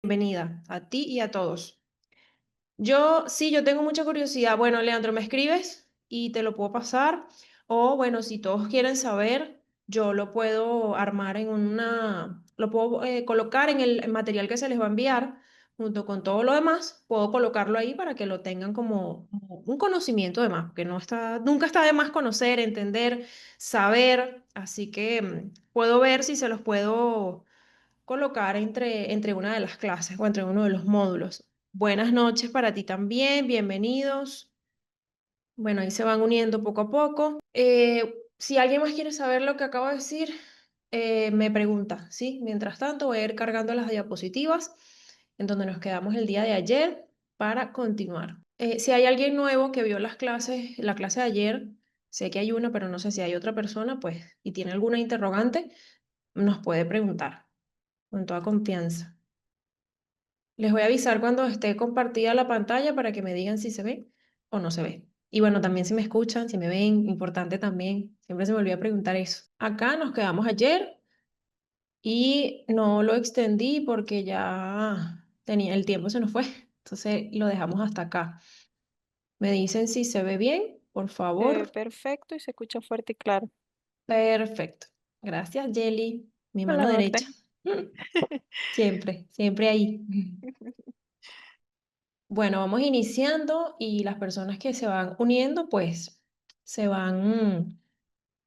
Bienvenida a ti y a todos. Yo tengo mucha curiosidad. Bueno, Leandro, me escribes y te lo puedo pasar. O bueno, si todos quieren saber, yo lo puedo armar lo puedo colocar en el material que se les va a enviar junto con todo lo demás. Puedo colocarlo ahí para que lo tengan como un conocimiento de más, porque nunca está de más conocer, entender, saber. Así que puedo ver si se los puedo colocar entre una de las clases o entre uno de los módulos. Buenas noches para ti también, bienvenidos. Bueno, ahí se van uniendo poco a poco. Si alguien más quiere saber lo que acabo de decir, me pregunta, ¿sí? Mientras tanto, voy a ir cargando las diapositivas en donde nos quedamos el día de ayer para continuar. Si hay alguien nuevo que vio la clase de ayer, sé que hay una, pero no sé si hay otra persona, pues, y tiene alguna interrogante, nos puede preguntar con toda confianza. Les voy a avisar cuando esté compartida la pantalla para que me digan si se ve o no se ve. Y bueno, también si me escuchan, si me ven, importante también. Siempre se me olvida preguntar eso. Acá nos quedamos ayer y no lo extendí porque el tiempo se nos fue. Entonces lo dejamos hasta acá. Me dicen si se ve bien, por favor. Perfecto y se escucha fuerte y claro. Perfecto. Gracias, Jelly. Mi A mano la derecha. orden. Siempre, siempre ahí. Bueno, vamos iniciando y las personas que se van uniendo, pues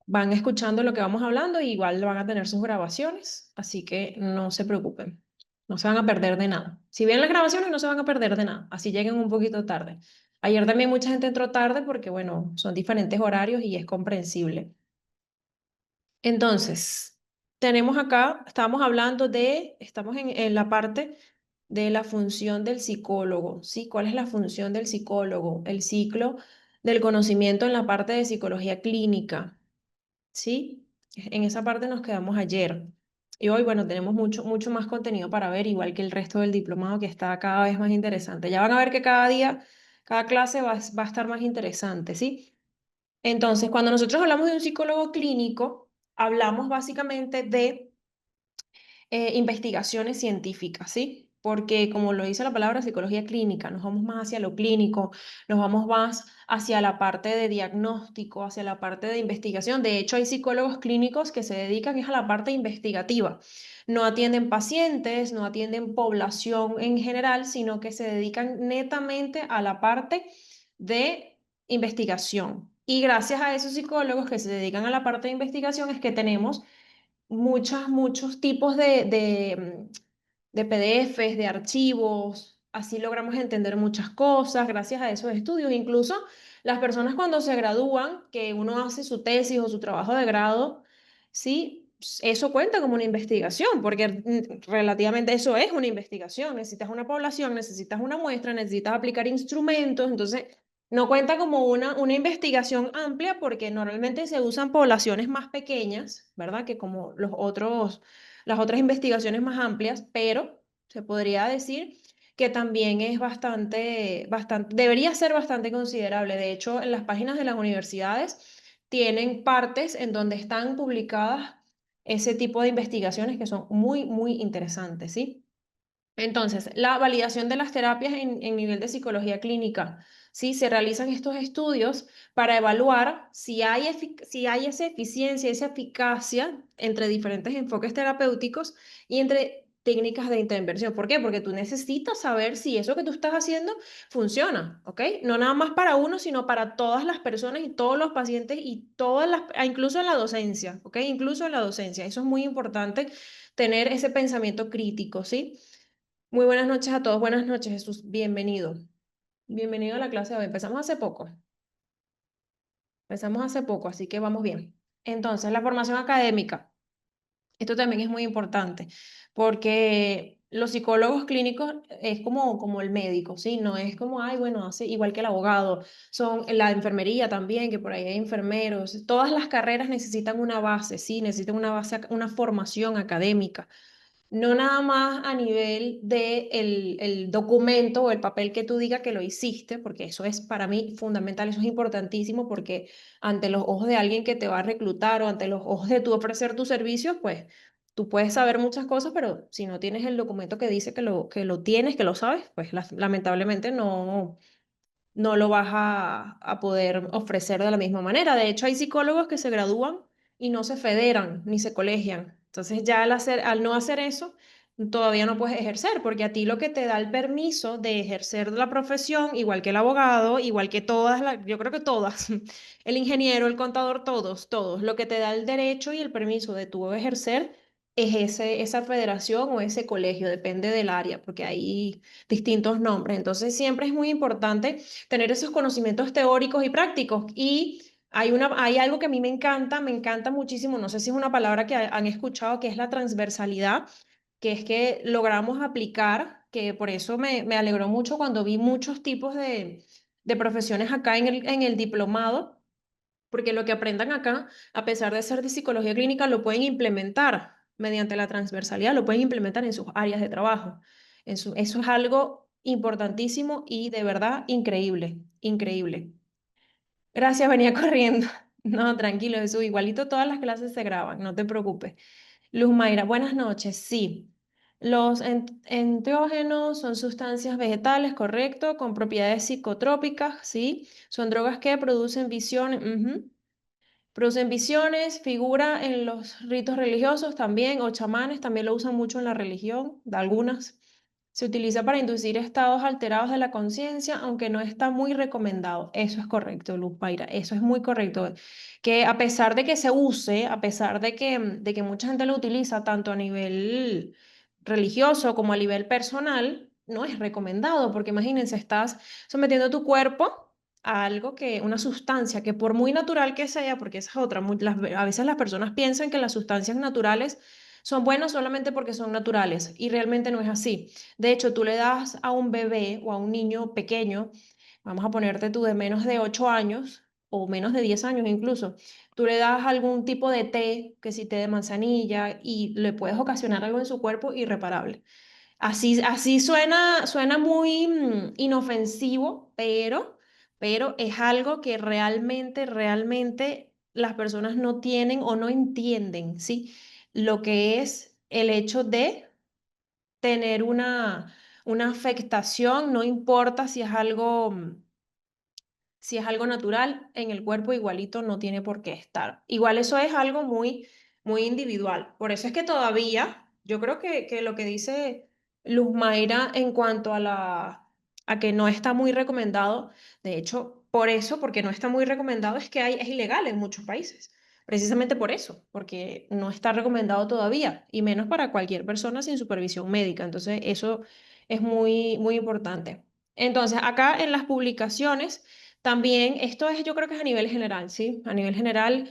van escuchando lo que vamos hablando y igual van a tener sus grabaciones, así que no se preocupen, no se van a perder de nada. Si ven las grabaciones, no se van a perder de nada, así lleguen un poquito tarde. Ayer también mucha gente entró tarde porque, bueno, son diferentes horarios y es comprensible. Entonces, tenemos acá, estamos en la parte de la función del psicólogo, ¿sí? ¿Cuál es la función del psicólogo? El ciclo del conocimiento en la parte de psicología clínica, ¿sí? En esa parte nos quedamos ayer. Y hoy, bueno, tenemos mucho, mucho más contenido para ver, igual que el resto del diplomado que está cada vez más interesante. Ya van a ver que cada día, cada clase va a estar más interesante, ¿sí? Entonces, cuando nosotros hablamos de un psicólogo clínico, hablamos básicamente de investigaciones científicas, ¿sí? Porque como lo dice la palabra psicología clínica, nos vamos más hacia lo clínico, nos vamos más hacia la parte de diagnóstico, hacia la parte de investigación. De hecho, hay psicólogos clínicos que se dedican es a la parte investigativa. No atienden pacientes, no atienden población en general, sino que se dedican netamente a la parte de investigación. Y gracias a esos psicólogos que se dedican a la parte de investigación es que tenemos muchos tipos de PDFs, de archivos, así logramos entender muchas cosas gracias a esos estudios. Incluso las personas cuando se gradúan, que uno hace su tesis o su trabajo de grado, sí, eso cuenta como una investigación, porque relativamente eso es una investigación. Necesitas una población, necesitas una muestra, necesitas aplicar instrumentos, entonces no cuenta como una investigación amplia porque normalmente se usan poblaciones más pequeñas, ¿verdad? Que como las otras investigaciones más amplias, pero se podría decir que también es debería ser bastante considerable. De hecho, en las páginas de las universidades tienen partes en donde están publicadas ese tipo de investigaciones que son muy, muy interesantes, ¿sí? Entonces, la validación de las terapias en nivel de psicología clínica. Sí, se realizan estos estudios para evaluar si hay esa eficiencia, esa eficacia entre diferentes enfoques terapéuticos y entre técnicas de intervención. ¿Por qué? Porque tú necesitas saber si eso que tú estás haciendo funciona, ¿ok? No nada más para uno, sino para todas las personas y todos los pacientes y incluso en la docencia, ¿ok? Incluso en la docencia. Eso es muy importante, tener ese pensamiento crítico, ¿sí? Muy buenas noches a todos. Buenas noches, Jesús. Bienvenido. Bienvenido a la clase de hoy. Empezamos hace poco. Empezamos hace poco, así que vamos bien. Entonces, la formación académica. Esto también es muy importante porque los psicólogos clínicos es como el médico, ¿sí? No es como, ay, bueno, hace igual que el abogado. Son la enfermería también, que por ahí hay enfermeros. Todas las carreras necesitan una base, ¿sí? Necesitan una base, una formación académica. no nada más a nivel de el documento o el papel que tú digas que lo hiciste, porque eso es para mí fundamental, eso es importantísimo, porque ante los ojos de alguien que te va a reclutar o ante los ojos de tú ofrecer tus servicios, pues tú puedes saber muchas cosas, pero si no tienes el documento que dice que lo tienes, que lo sabes, pues lamentablemente no lo vas a poder ofrecer de la misma manera. De hecho, hay psicólogos que se gradúan y no se federan ni se colegian. Entonces, ya al no hacer eso, todavía no puedes ejercer, porque a ti lo que te da el permiso de ejercer la profesión, igual que el abogado, igual que todas, yo creo que todas, el ingeniero, el contador, todos, lo que te da el derecho y el permiso de tu ejercer es esa federación o ese colegio, depende del área, porque hay distintos nombres. Entonces, siempre es muy importante tener esos conocimientos teóricos y prácticos. Y hay algo que a mí me encanta muchísimo, no sé si es una palabra que han escuchado, que es la transversalidad, que es que logramos aplicar, que por eso me alegró mucho cuando vi muchos tipos de profesiones acá en el diplomado, porque lo que aprendan acá, a pesar de ser de psicología clínica, lo pueden implementar mediante la transversalidad, lo pueden implementar en sus áreas de trabajo. Eso es algo importantísimo y de verdad increíble, increíble. Gracias, venía corriendo. No, tranquilo, Jesús, igualito todas las clases se graban, no te preocupes. Luz Mayra, buenas noches. Sí, los enteógenos son sustancias vegetales, correcto, con propiedades psicotrópicas, sí. Son drogas que producen visiones. Ujú. Producen visiones, figura en los ritos religiosos también, o chamanes también lo usan mucho en la religión, de algunas. Se utiliza para inducir estados alterados de la conciencia, aunque no está muy recomendado. Eso es correcto, Luz Paira, eso es muy correcto. Que a pesar de que se use, a pesar de que mucha gente lo utiliza tanto a nivel religioso como a nivel personal, no es recomendado, porque imagínense, estás sometiendo tu cuerpo a algo que, una sustancia que por muy natural que sea, porque esa es otra, a veces las personas piensan que las sustancias naturales son buenas solamente porque son naturales y realmente no es así. De hecho, tú le das a un bebé o a un niño pequeño, vamos a ponerte tú de menos de 8 años o menos de 10 años incluso, tú le das algún tipo de té, que si té de manzanilla, y le puedes ocasionar algo en su cuerpo irreparable. Así suena muy inofensivo, pero es algo que realmente las personas no tienen o no entienden, ¿sí? Lo que es el hecho de tener una afectación, no importa si es algo natural en el cuerpo, igualito no tiene por qué estar. Igual eso es algo muy individual. Por eso es que todavía, yo creo que lo que dice Luz Mayra en cuanto a que no está muy recomendado, de hecho, por eso, porque no está muy recomendado, es que es ilegal en muchos países. Precisamente por eso, porque no está recomendado todavía, y menos para cualquier persona sin supervisión médica. Entonces, eso es muy importante. Entonces, acá en las publicaciones también, esto es, yo creo que es a nivel general, ¿sí? A nivel general,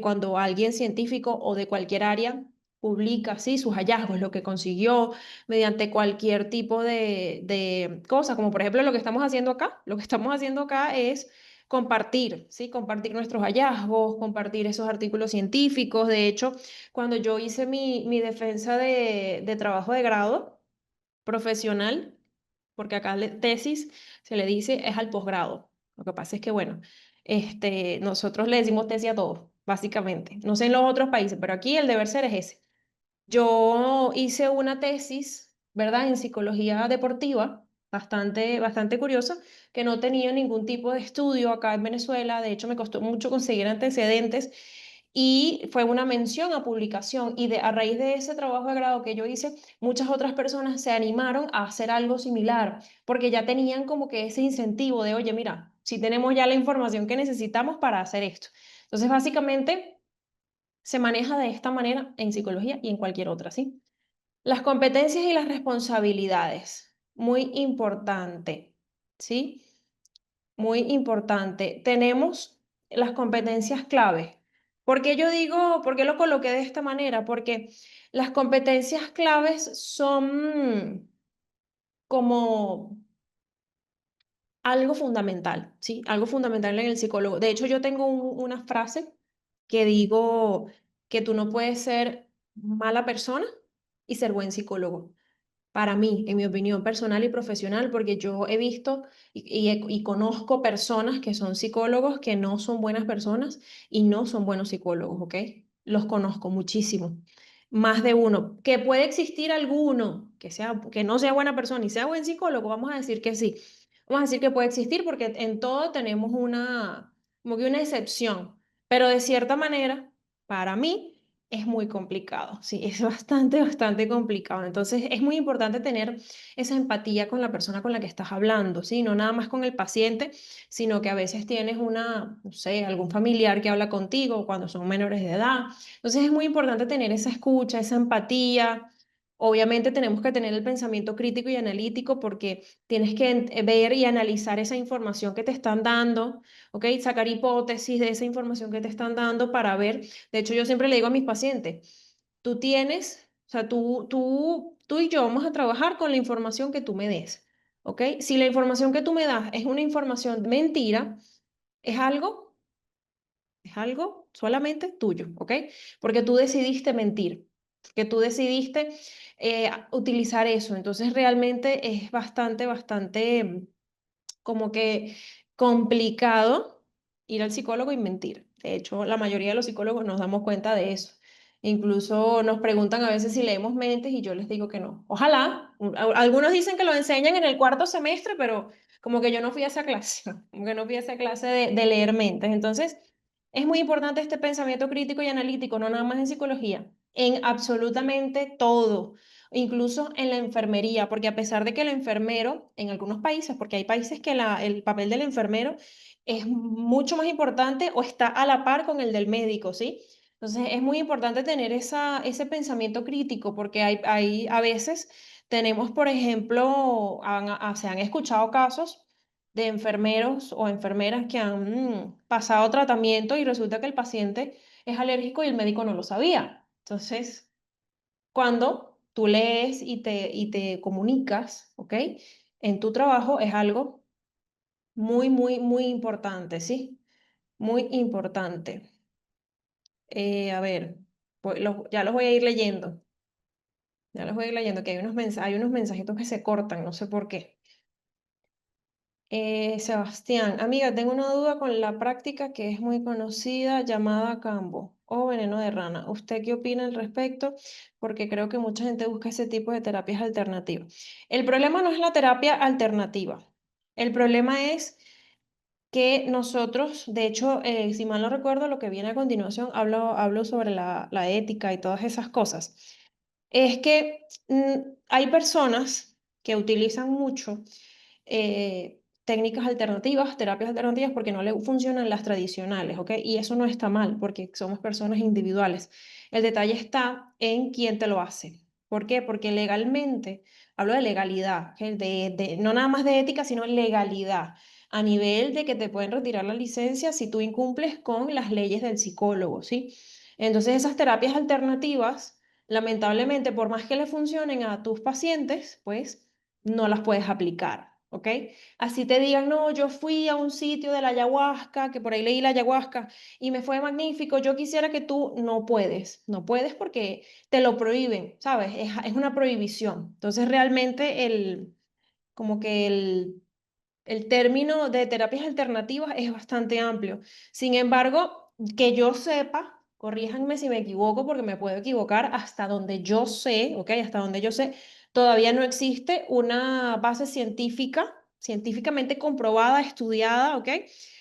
cuando alguien científico o de cualquier área publica, ¿sí? Sus hallazgos, lo que consiguió mediante cualquier tipo de cosa, como por ejemplo lo que estamos haciendo acá. Lo que estamos haciendo acá es compartir, ¿sí? Compartir nuestros hallazgos, compartir esos artículos científicos. De hecho, cuando yo hice mi defensa de trabajo de grado profesional, porque acá tesis se le dice es al posgrado. Lo que pasa es que, bueno, nosotros le decimos tesis a todos, básicamente. No sé en los otros países, pero aquí el deber ser es ese. Yo hice una tesis, ¿verdad?, en psicología deportiva, bastante curiosa, que no tenía ningún tipo de estudio acá en Venezuela. De hecho, me costó mucho conseguir antecedentes y fue una mención a publicación. Y a raíz de ese trabajo de grado que yo hice, muchas otras personas se animaron a hacer algo similar, porque ya tenían como que ese incentivo de, oye, mira, si tenemos ya la información que necesitamos para hacer esto. Entonces, básicamente se maneja de esta manera en psicología y en cualquier otra, ¿sí? Las competencias y las responsabilidades, muy importante, ¿sí? Muy importante. Tenemos las competencias clave. ¿Por qué lo coloqué de esta manera? Porque las competencias claves son como algo fundamental, ¿sí? Algo fundamental en el psicólogo. De hecho, yo tengo una frase que digo que tú no puedes ser mala persona y ser buen psicólogo. Para mí, en mi opinión personal y profesional, porque yo he visto y conozco personas que son psicólogos que no son buenas personas y no son buenos psicólogos, ¿ok? Los conozco muchísimo. Más de uno. Que puede existir alguno que no sea buena persona y sea buen psicólogo, vamos a decir que sí. Vamos a decir que puede existir porque en todo tenemos como que una excepción. Pero de cierta manera, para mí es muy complicado, sí, es bastante, bastante complicado. Entonces, es muy importante tener esa empatía con la persona con la que estás hablando, sí, no nada más con el paciente, sino que a veces tienes no sé, algún familiar que habla contigo cuando son menores de edad. Entonces, es muy importante tener esa escucha, esa empatía. Obviamente tenemos que tener el pensamiento crítico y analítico porque tienes que ver y analizar esa información que te están dando, ¿ok? Sacar hipótesis de esa información que te están dando para ver. De hecho, yo siempre le digo a mis pacientes, o sea, tú y yo vamos a trabajar con la información que tú me des, ¿ok? Si la información que tú me das es una información mentira, es algo, es algo solamente tuyo, ¿ok? Porque tú decidiste mentir, que tú decidiste utilizar eso. Entonces, realmente es bastante, bastante como que complicado ir al psicólogo y mentir. De hecho, la mayoría de los psicólogos nos damos cuenta de eso. Incluso nos preguntan a veces si leemos mentes y yo les digo que no. Ojalá. Algunos dicen que lo enseñan en el cuarto semestre, pero como que yo no fui a esa clase, como que no fui a esa clase de leer mentes. Entonces, es muy importante este pensamiento crítico y analítico, no nada más en psicología, en absolutamente todo, incluso en la enfermería, porque a pesar de que el enfermero, en algunos países, porque hay países que el papel del enfermero es mucho más importante o está a la par con el del médico, ¿sí? Entonces es muy importante tener ese pensamiento crítico, porque a veces tenemos, por ejemplo, se han escuchado casos de enfermeros o enfermeras que han pasado tratamiento y resulta que el paciente es alérgico y el médico no lo sabía. Entonces, cuando tú lees y te comunicas, ¿ok? En tu trabajo es algo muy, muy, muy importante, ¿sí? Muy importante. A ver, ya los voy a ir leyendo. Ya los voy a ir leyendo, que hay unos mensajitos que se cortan, no sé por qué. Sebastián, amiga, tengo una duda con la práctica que es muy conocida llamada Cambo o veneno de rana. ¿Usted qué opina al respecto? Porque creo que mucha gente busca ese tipo de terapias alternativas. El problema no es la terapia alternativa. El problema es que nosotros, de hecho, si mal no recuerdo, lo que viene a continuación, hablo sobre la ética y todas esas cosas. Es que hay personas que utilizan mucho técnicas alternativas, terapias alternativas, porque no le funcionan las tradicionales, ¿ok? Y eso no está mal, porque somos personas individuales. El detalle está en quién te lo hace. ¿Por qué? Porque legalmente, hablo de legalidad, ¿ok? No nada más de ética, sino legalidad, a nivel de que te pueden retirar la licencia si tú incumples con las leyes del psicólogo, ¿sí? Entonces, esas terapias alternativas, lamentablemente, por más que le funcionen a tus pacientes, pues no las puedes aplicar, ¿ok? Así te digan, no, yo fui a un sitio de la ayahuasca, que por ahí leí la ayahuasca y me fue magnífico, yo quisiera que tú no puedes porque te lo prohíben, ¿sabes? Es una prohibición. Entonces realmente como que el término de terapias alternativas es bastante amplio. Sin embargo, que yo sepa, corríjanme si me equivoco porque me puedo equivocar, hasta donde yo sé, ¿ok? Hasta donde yo sé, todavía no existe una base científica, científicamente comprobada, estudiada, ¿ok?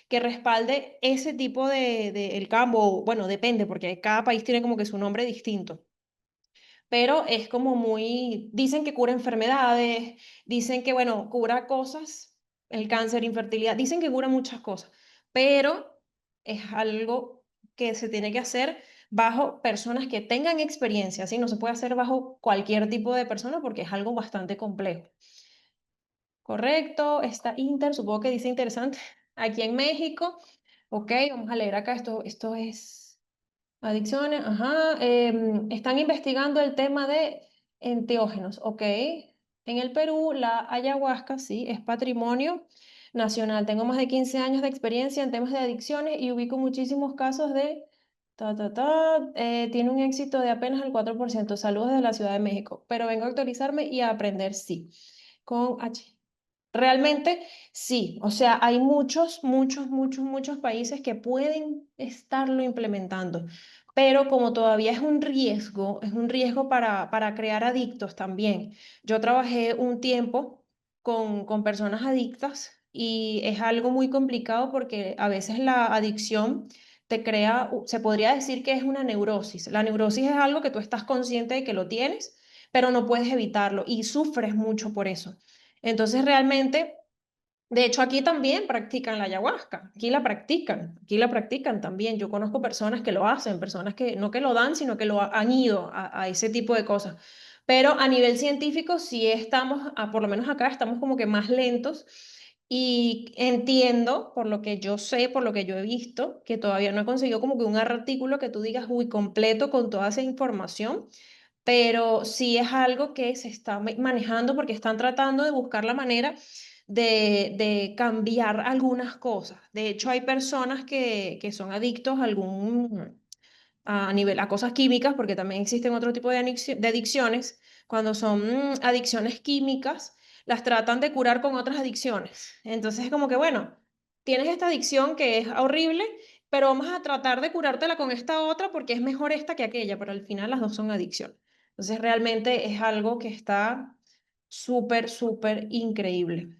Que respalde ese tipo el campo, bueno, depende porque cada país tiene como que su nombre distinto, pero es como muy, dicen que cura enfermedades, dicen que, bueno, cura cosas, el cáncer, infertilidad, dicen que cura muchas cosas, pero es algo que se tiene que hacer bajo personas que tengan experiencia, ¿sí? No se puede hacer bajo cualquier tipo de persona porque es algo bastante complejo. Correcto, está Inter, supongo que dice interesante, aquí en México, ok, vamos a leer acá, esto es... Adicciones, ajá. Están investigando el tema de enteógenos, ok. En el Perú, la ayahuasca, sí, es patrimonio nacional. Tengo más de 15 años de experiencia en temas de adicciones y ubico muchísimos casos de Tiene un éxito de apenas el 4%. Saludos desde la Ciudad de México, pero vengo a actualizarme y a aprender, sí. Con H. Realmente sí, o sea, hay muchos países que pueden estarlo implementando, pero como todavía es un riesgo para crear adictos también. Yo trabajé un tiempo con personas adictas y es algo muy complicado porque a veces la adicción te crea, se podría decir que es una neurosis. La neurosis es algo que tú estás consciente de que lo tienes, pero no puedes evitarlo y sufres mucho por eso. Entonces, realmente, de hecho, aquí también practican la ayahuasca, aquí la practican también. Yo conozco personas que lo hacen, personas que no que lo dan, sino que han ido a ese tipo de cosas. Pero a nivel científico sí estamos, por lo menos acá estamos como que más lentos y entiendo, por lo que yo sé, por lo que yo he visto, que todavía no he conseguido como que un artículo que tú digas, uy, completo con toda esa información, pero sí es algo que se está manejando porque están tratando de buscar la manera de cambiar algunas cosas. De hecho, hay personas que son adictos a a nivel, a cosas químicas, porque también existen otro tipo de adicciones. Cuando son adicciones químicas, las tratan de curar con otras adicciones. Entonces es como que, bueno, tienes esta adicción que es horrible, pero vamos a tratar de curártela con esta otra porque es mejor esta que aquella, pero al final las dos son adicciones. Entonces realmente es algo que está súper increíble.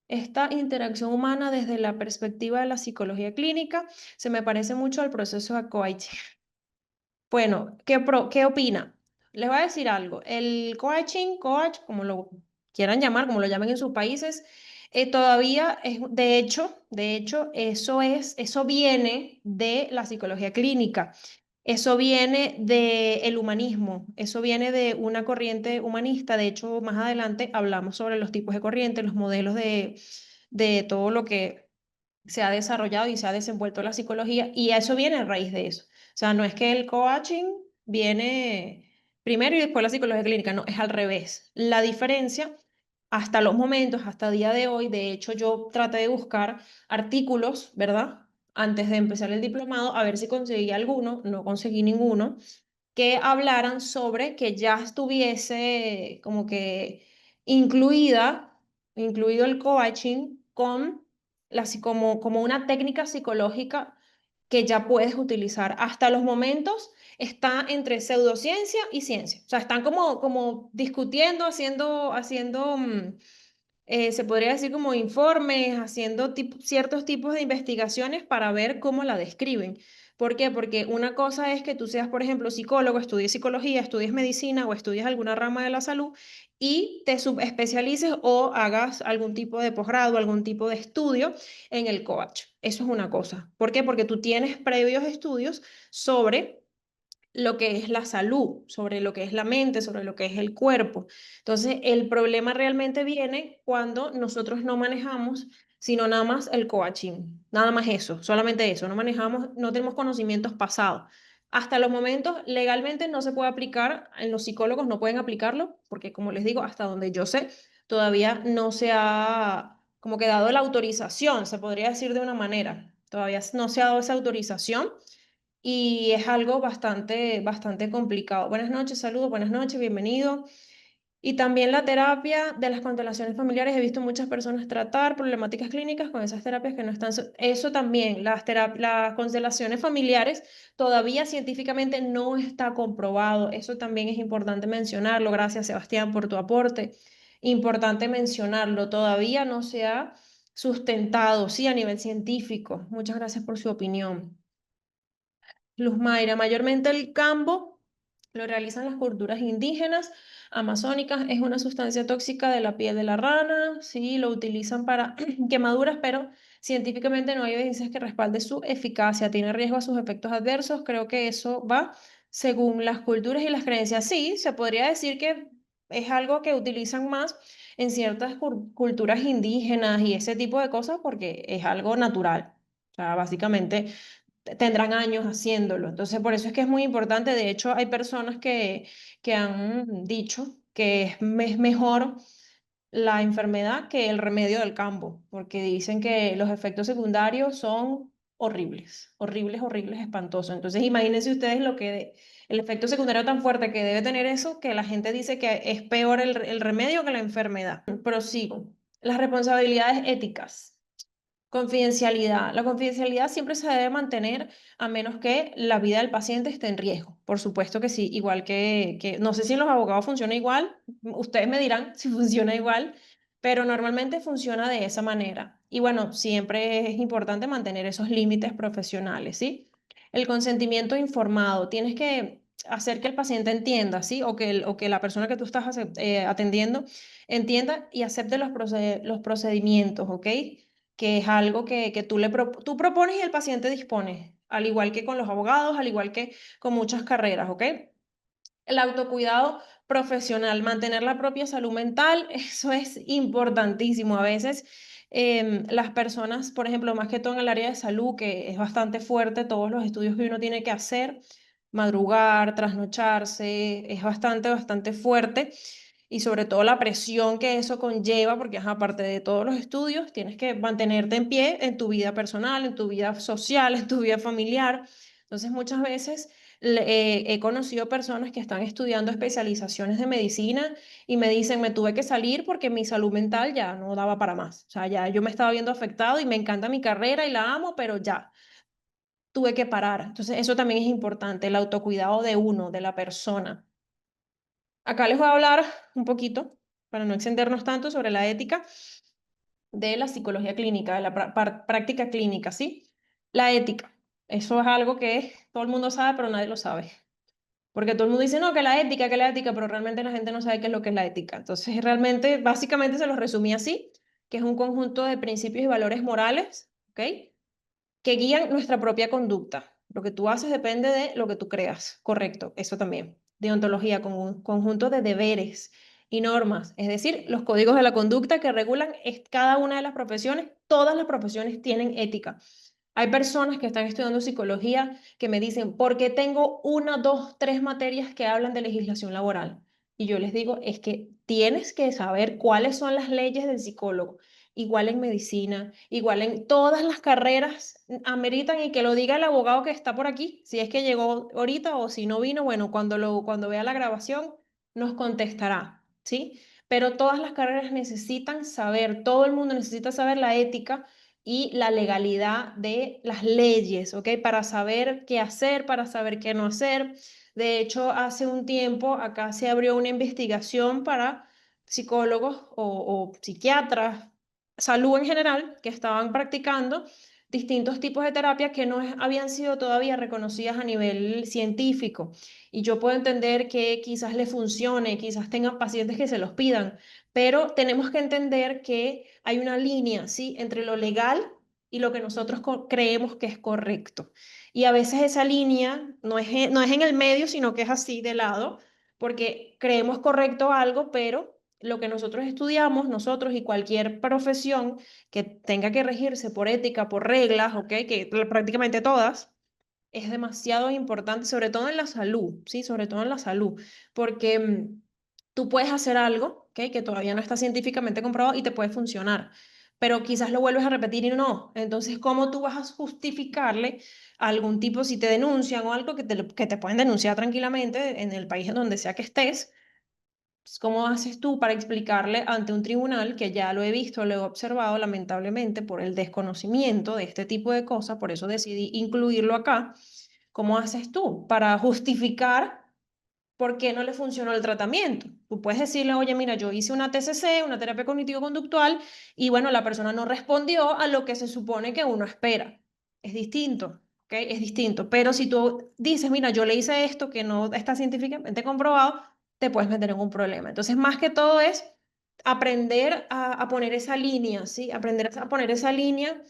Esta interacción humana desde la perspectiva de la psicología clínica se me parece mucho al proceso de coaching. Bueno, ¿qué opina? Les voy a decir algo. El coach, como lo quieran llamar, como lo llamen en sus países, todavía es, de hecho, eso viene de la psicología clínica. Eso viene del humanismo, eso viene de una corriente humanista. De hecho, más adelante hablamos sobre los tipos de corriente, los modelos de todo lo que se ha desarrollado y se ha desenvuelto la psicología, y eso viene a raíz de eso. O sea, no es que el coaching viene primero y después la psicología clínica, no, es al revés. La diferencia, hasta los momentos, hasta el día de hoy, de hecho, yo traté de buscar artículos, ¿verdad? Antes de empezar el diplomado, a ver si conseguí alguno, no conseguí ninguno, que hablaran sobre que ya estuviese como que incluido el coaching con como una técnica psicológica que ya puedes utilizar. Hasta los momentos está entre pseudociencia y ciencia. O sea, están como discutiendo, se podría decir como informes, haciendo ciertos tipos de investigaciones para ver cómo la describen. ¿Por qué? Porque una cosa es que tú seas, por ejemplo, psicólogo, estudies psicología, estudies medicina o estudies alguna rama de la salud y te subespecialices o hagas algún tipo de posgrado, algún tipo de estudio en el coach. Eso es una cosa. ¿Por qué? Porque tú tienes previos estudios sobre lo que es la salud, sobre lo que es la mente, sobre lo que es el cuerpo. Entonces, el problema realmente viene cuando nosotros no manejamos, sino nada más el coaching, nada más eso, solamente eso, no manejamos, no tenemos conocimientos pasados. Hasta los momentos, legalmente no se puede aplicar, en los psicólogos no pueden aplicarlo, porque como les digo, hasta donde yo sé, todavía no se ha como que dado la autorización, se podría decir de una manera, todavía no se ha dado esa autorización y es algo bastante complicado. Buenas noches, saludos, buenas noches, bienvenido. Y también la terapia de las constelaciones familiares. He visto muchas personas tratar problemáticas clínicas con esas terapias que no están. Eso también, las constelaciones familiares todavía científicamente no está comprobado. Eso también es importante mencionarlo. Gracias, Sebastián, por tu aporte. Importante mencionarlo. Todavía no se ha sustentado, sí, a nivel científico. Muchas gracias por su opinión. Luz Mayra, mayormente el cambo lo realizan las culturas indígenas, amazónicas, es una sustancia tóxica de la piel de la rana, sí, lo utilizan para quemaduras, pero científicamente no hay evidencias que respalde su eficacia, tiene riesgo a sus efectos adversos, creo que eso va según las culturas y las creencias. Sí, se podría decir que es algo que utilizan más en ciertas culturas indígenas y ese tipo de cosas porque es algo natural. O sea, básicamente tendrán años haciéndolo. Entonces, por eso es que es muy importante. De hecho, hay personas que han dicho que es mejor la enfermedad que el remedio del campo, porque dicen que los efectos secundarios son horribles, horribles, horribles, espantosos. Entonces, imagínense ustedes el efecto secundario tan fuerte que debe tener eso, que la gente dice que es peor el remedio que la enfermedad. Prosigo. Las responsabilidades éticas. Confidencialidad. La confidencialidad siempre se debe mantener a menos que la vida del paciente esté en riesgo. Por supuesto que sí, igual no sé si en los abogados funciona igual, ustedes me dirán si funciona igual, pero normalmente funciona de esa manera. Y bueno, siempre es importante mantener esos límites profesionales, ¿sí? El consentimiento informado. Tienes que hacer que el paciente entienda, ¿sí? O que la persona que tú estás atendiendo entienda y acepte los procedimientos, ¿ok? Que es algo que tú propones y el paciente dispone, al igual que con los abogados, al igual que con muchas carreras, ¿ok? El autocuidado profesional, mantener la propia salud mental, eso es importantísimo. A veces las personas, por ejemplo, más que todo en el área de salud, que es bastante fuerte, todos los estudios que uno tiene que hacer, madrugar, trasnocharse, es bastante, bastante fuerte. Y sobre todo la presión que eso conlleva, porque aparte de todos los estudios, tienes que mantenerte en pie en tu vida personal, en tu vida social, en tu vida familiar. Entonces, muchas veces he conocido personas que están estudiando especializaciones de medicina y me dicen, me tuve que salir porque mi salud mental ya no daba para más. O sea, ya yo me estaba viendo afectado y me encanta mi carrera y la amo, pero ya tuve que parar. Entonces, eso también es importante, el autocuidado de uno, de la persona. Acá les voy a hablar un poquito, para no extendernos tanto, sobre la ética de la psicología clínica, de la práctica clínica, ¿sí? La ética. Eso es algo que todo el mundo sabe, pero nadie lo sabe. Porque todo el mundo dice, no, que la ética, pero realmente la gente no sabe qué es lo que es la ética. Entonces, realmente, básicamente se los resumí así, que es un conjunto de principios y valores morales, ¿ok? Que guían nuestra propia conducta. Lo que tú haces depende de lo que tú creas, correcto, eso también. Deontología, con un conjunto de deberes y normas, es decir, los códigos de la conducta que regulan cada una de las profesiones, todas las profesiones tienen ética. Hay personas que están estudiando psicología que me dicen, ¿por qué tengo una, dos, tres materias que hablan de legislación laboral? Y yo les digo, es que tienes que saber cuáles son las leyes del psicólogo, igual en medicina, igual en todas las carreras, ameritan y que lo diga el abogado que está por aquí, si es que llegó ahorita o si no vino, bueno, cuando vea la grabación nos contestará, ¿sí? Pero todas las carreras necesitan saber, todo el mundo necesita saber la ética y la legalidad de las leyes, ¿ok? Para saber qué hacer, para saber qué no hacer. De hecho, hace un tiempo acá se abrió una investigación para psicólogos o psiquiatras, salud en general, que estaban practicando distintos tipos de terapias que no habían sido todavía reconocidas a nivel científico. Y yo puedo entender que quizás le funcione, quizás tengan pacientes que se los pidan, pero tenemos que entender que hay una línea, ¿sí? Entre lo legal y lo que nosotros creemos que es correcto. Y a veces esa línea no es en el medio, sino que es así de lado, porque creemos correcto algo, pero lo que nosotros estudiamos, nosotros y cualquier profesión que tenga que regirse por ética, por reglas, ¿ok? Que prácticamente todas, es demasiado importante, sobre todo en la salud, ¿sí? Sobre todo en la salud, porque tú puedes hacer algo, ¿ok? Que todavía no está científicamente comprobado y te puede funcionar, pero quizás lo vuelves a repetir y no. Entonces, ¿cómo tú vas a justificarle a algún tipo si te denuncian o algo que te pueden denunciar tranquilamente en el país en donde sea que estés? Pues, ¿cómo haces tú para explicarle ante un tribunal, que ya lo he visto, lo he observado lamentablemente por el desconocimiento de este tipo de cosas, por eso decidí incluirlo acá? ¿Cómo haces tú para justificar por qué no le funcionó el tratamiento? Tú puedes decirle, oye, mira, yo hice una TCC, una terapia cognitivo-conductual, y bueno, la persona no respondió a lo que se supone que uno espera. Es distinto, ¿ok? Es distinto. Pero si tú dices, mira, yo le hice esto que no está científicamente comprobado, te puedes meter en un problema. Entonces, más que todo es aprender a poner esa línea, ¿sí? Aprender a poner esa línea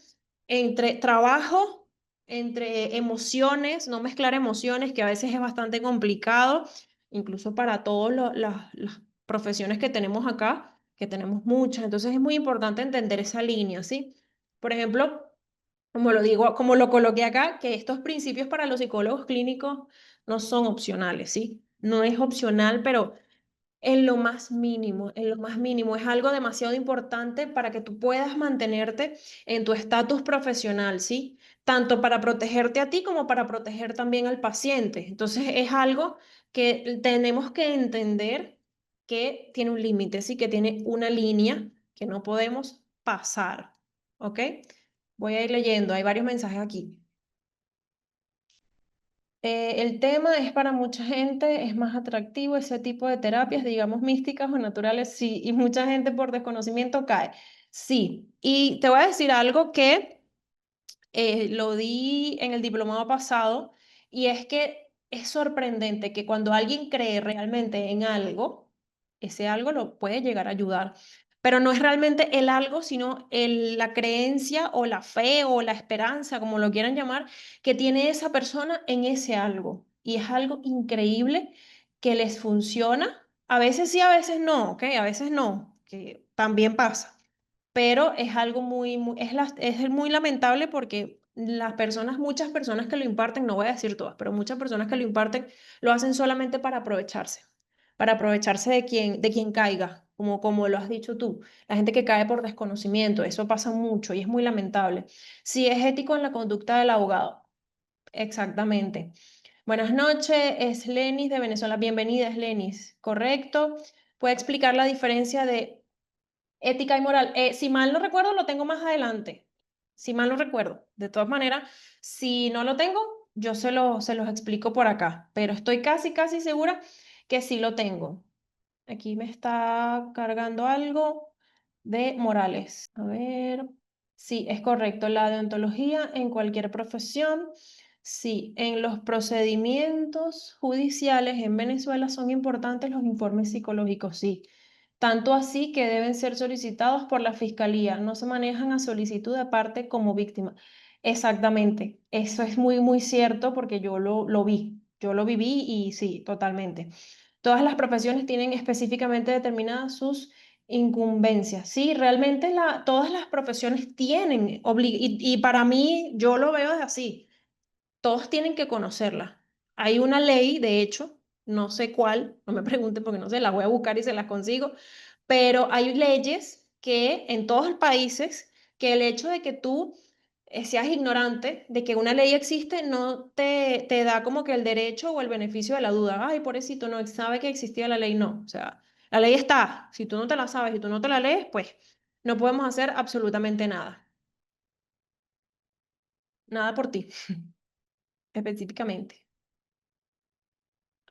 entre trabajo, entre emociones, no mezclar emociones, que a veces es bastante complicado, incluso para todas las profesiones que tenemos acá, que tenemos muchas. Entonces es muy importante entender esa línea, ¿sí? Por ejemplo, como lo digo, como lo coloqué acá, que estos principios para los psicólogos clínicos no son opcionales, ¿sí? No es opcional, pero en lo más mínimo, en lo más mínimo. Es algo demasiado importante para que tú puedas mantenerte en tu estatus profesional, ¿sí? tanto para protegerte a ti como para proteger también al paciente. Entonces es algo que tenemos que entender que tiene un límite, sí, que tiene una línea que no podemos pasar, ¿ok? Voy a ir leyendo, hay varios mensajes aquí. El tema es para mucha gente, es más atractivo ese tipo de terapias, digamos místicas o naturales, sí, y mucha gente por desconocimiento cae. Sí, y te voy a decir algo que lo di en el diplomado pasado, y es que es sorprendente que cuando alguien cree realmente en algo, ese algo lo puede llegar a ayudar. Pero no es realmente el algo, sino la creencia o la fe o la esperanza, como lo quieran llamar, que tiene esa persona en ese algo. Y es algo increíble que les funciona. A veces sí, a veces no, ¿ok? A veces no, que también pasa, pero es algo es muy lamentable porque las personas, muchas personas que lo imparten, no voy a decir todas, pero muchas personas que lo imparten lo hacen solamente para aprovecharse de quien caiga, como lo has dicho tú, la gente que cae por desconocimiento, eso pasa mucho y es muy lamentable. Si es ético en la conducta del abogado, exactamente. Buenas noches, es Lenis de Venezuela. Bienvenida, es Lenis, correcto. ¿Puede explicar la diferencia de ética y moral? Si mal no recuerdo, lo tengo más adelante. Si mal no recuerdo. De todas maneras, si no lo tengo, yo se los explico por acá. Pero estoy casi, casi segura que sí lo tengo. Aquí me está cargando algo de Morales. A ver. Sí, es correcto. La deontología en cualquier profesión. Sí, en los procedimientos judiciales en Venezuela son importantes los informes psicológicos, sí. Tanto así que deben ser solicitados por la fiscalía. No se manejan a solicitud de parte como víctima. Exactamente. Eso es muy, muy cierto porque lo vi. Yo lo viví y sí, totalmente. Todas las profesiones tienen específicamente determinadas sus incumbencias. Sí, realmente todas las profesiones tienen, y para mí yo lo veo así, todos tienen que conocerla. Hay una ley, de hecho, no sé cuál, no me pregunten porque no sé, la voy a buscar y se las consigo, pero hay leyes que en todos los países, que el hecho de que tú seas ignorante de que una ley existe no te da como que el derecho o el beneficio de la duda. Ay, pobrecito, no sabe que existía la ley, no. O sea, la ley está. Si tú no te la sabes y tú no te la lees, pues no podemos hacer absolutamente nada. Nada por ti, específicamente.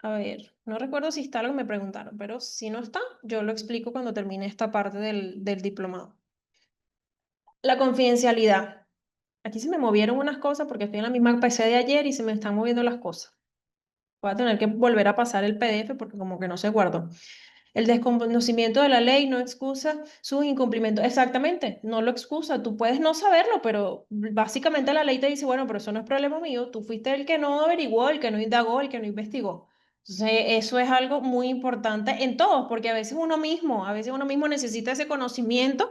A ver, no recuerdo si está lo que me preguntaron, pero si no está, yo lo explico cuando termine esta parte del diplomado. La confidencialidad. Aquí se me movieron unas cosas porque estoy en la misma PC de ayer y se me están moviendo las cosas. Voy a tener que volver a pasar el PDF porque como que no se guardó. El desconocimiento de la ley no excusa sus incumplimientos. Exactamente, no lo excusa. Tú puedes no saberlo, pero básicamente la ley te dice, bueno, pero eso no es problema mío. Tú fuiste el que no averiguó, el que no indagó, el que no investigó. Entonces, eso es algo muy importante en todos, porque a veces uno mismo necesita ese conocimiento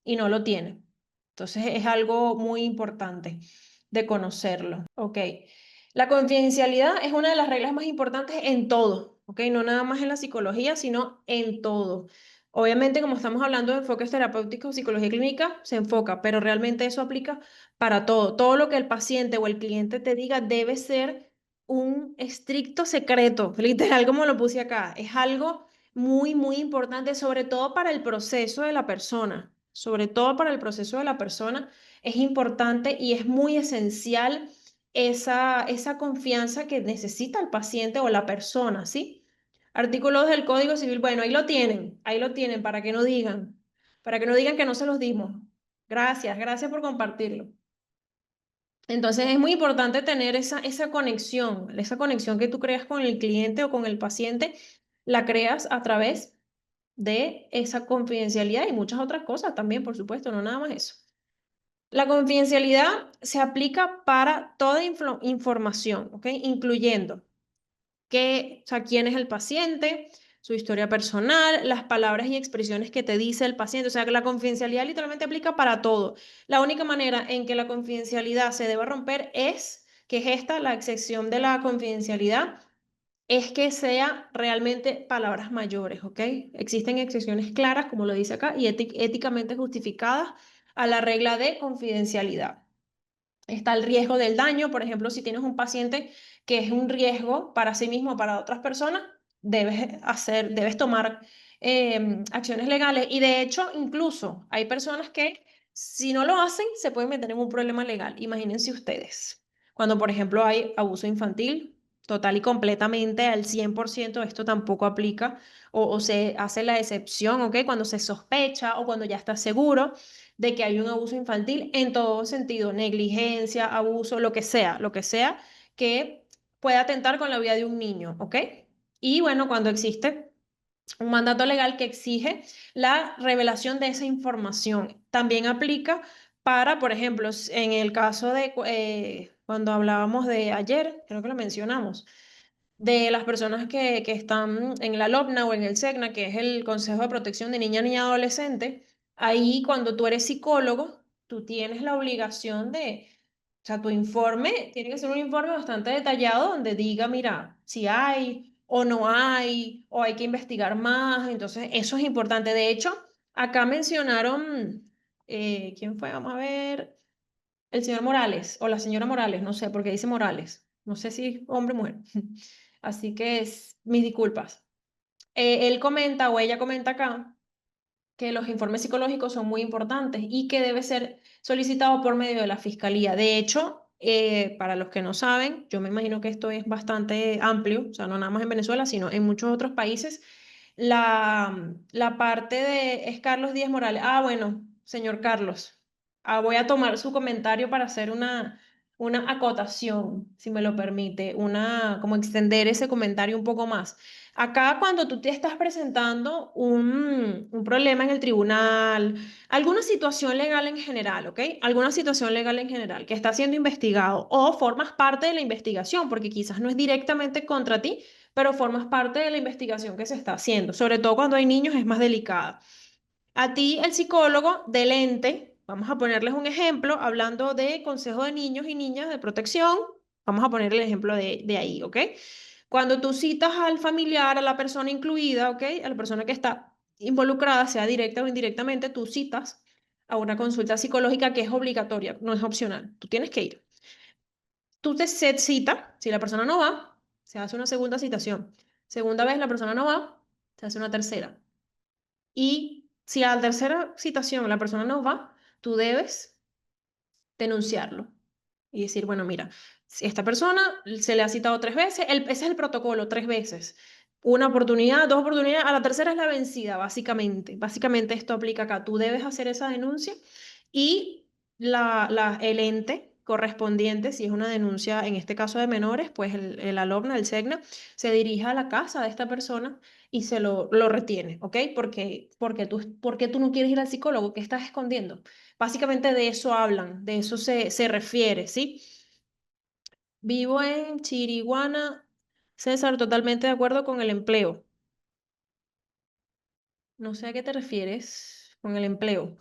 y no lo tiene. Entonces, es algo muy importante de conocerlo. Ok. La confidencialidad es una de las reglas más importantes en todo, ¿ok? No nada más en la psicología, sino en todo. Obviamente, como estamos hablando de enfoques terapéuticos, psicología clínica se enfoca, pero realmente eso aplica para todo. Todo lo que el paciente o el cliente te diga debe ser un estricto secreto, literal como lo puse acá. Es algo muy, muy importante, sobre todo para el proceso de la persona. Sobre todo para el proceso de la persona es importante y es muy esencial esa confianza que necesita el paciente o la persona, ¿sí? Artículos del Código Civil, bueno, ahí lo tienen para que no digan que no se los dimos. Gracias, gracias por compartirlo. Entonces es muy importante tener esa conexión que tú creas con el cliente o con el paciente, la creas a través de esa confidencialidad y muchas otras cosas también, por supuesto, no nada más eso. La confidencialidad se aplica para toda información, ¿ok? Incluyendo o sea, quién es el paciente, su historia personal, las palabras y expresiones que te dice el paciente. O sea, que la confidencialidad literalmente aplica para todo. La única manera en que la confidencialidad se deba romper que es esta, la excepción de la confidencialidad, es que sea realmente palabras mayores, ¿ok? Existen excepciones claras, como lo dice acá, y éticamente justificadas a la regla de confidencialidad. Está el riesgo del daño, por ejemplo, si tienes un paciente que es un riesgo para sí mismo o para otras personas, debes tomar acciones legales. Y de hecho, incluso hay personas que si no lo hacen, se pueden meter en un problema legal. Imagínense ustedes, cuando por ejemplo hay abuso infantil, total y completamente al 100%, esto tampoco aplica o se hace la excepción, ¿ok? Cuando se sospecha o cuando ya está seguro de que hay un abuso infantil en todo sentido, negligencia, abuso, lo que sea que pueda atentar con la vida de un niño, ¿ok? Y bueno, cuando existe un mandato legal que exige la revelación de esa información, también aplica para, por ejemplo, en el caso de cuando hablábamos de ayer, creo que lo mencionamos de las personas que están en la LOPNA o en el SECNA, que es el Consejo de Protección de Niña, Niña y Adolescente, ahí cuando tú eres psicólogo, tú tienes la obligación o sea, tu informe tiene que ser un informe bastante detallado donde diga, mira, si hay o no hay, o hay que investigar más, entonces eso es importante. De hecho, acá mencionaron, ¿quién fue? Vamos a ver, el señor Morales o la señora Morales, no sé, porque dice Morales, no sé si hombre o mujer. Así que mis disculpas. Él comenta o ella comenta acá que los informes psicológicos son muy importantes y que debe ser solicitado por medio de la fiscalía. De hecho, para los que no saben, yo me imagino que esto es bastante amplio, o sea, no nada más en Venezuela, sino en muchos otros países. La parte de es Carlos Díaz Morales. Ah, bueno, señor Carlos, voy a tomar su comentario para hacer una acotación, si me lo permite, como extender ese comentario un poco más. Acá cuando tú te estás presentando un problema en el tribunal, alguna situación legal en general, ¿ok? Alguna situación legal en general que está siendo investigado o formas parte de la investigación, porque quizás no es directamente contra ti, pero formas parte de la investigación que se está haciendo. Sobre todo cuando hay niños es más delicada. A ti, el psicólogo del ente, vamos a ponerles un ejemplo, hablando de Consejo de Niños y Niñas de Protección, vamos a poner el ejemplo de ahí, ¿ok? Cuando tú citas al familiar, a la persona incluida, ¿ok? A la persona que está involucrada, sea directa o indirectamente, tú citas a una consulta psicológica que es obligatoria, no es opcional, tú tienes que ir. Tú te set cita, si la persona no va, se hace una segunda citación. Segunda vez la persona no va, se hace una tercera. Y si a la tercera citación la persona no va, tú debes denunciarlo y decir, bueno, mira, si esta persona se le ha citado 3 veces, ese es el protocolo, 3 veces. Una oportunidad, dos oportunidades, a la tercera es la vencida, básicamente. Básicamente esto aplica acá. Tú debes hacer esa denuncia y el ente correspondiente, si es una denuncia, en este caso de menores, pues el alumno, el SEGNA, se dirige a la casa de esta persona y lo retiene, ¿ok? Porque tú no quieres ir al psicólogo, ¿qué estás escondiendo? Básicamente de eso hablan, de eso se refiere, ¿sí? Vivo en Chiriguana, César, totalmente de acuerdo con el empleo. No sé a qué te refieres con el empleo.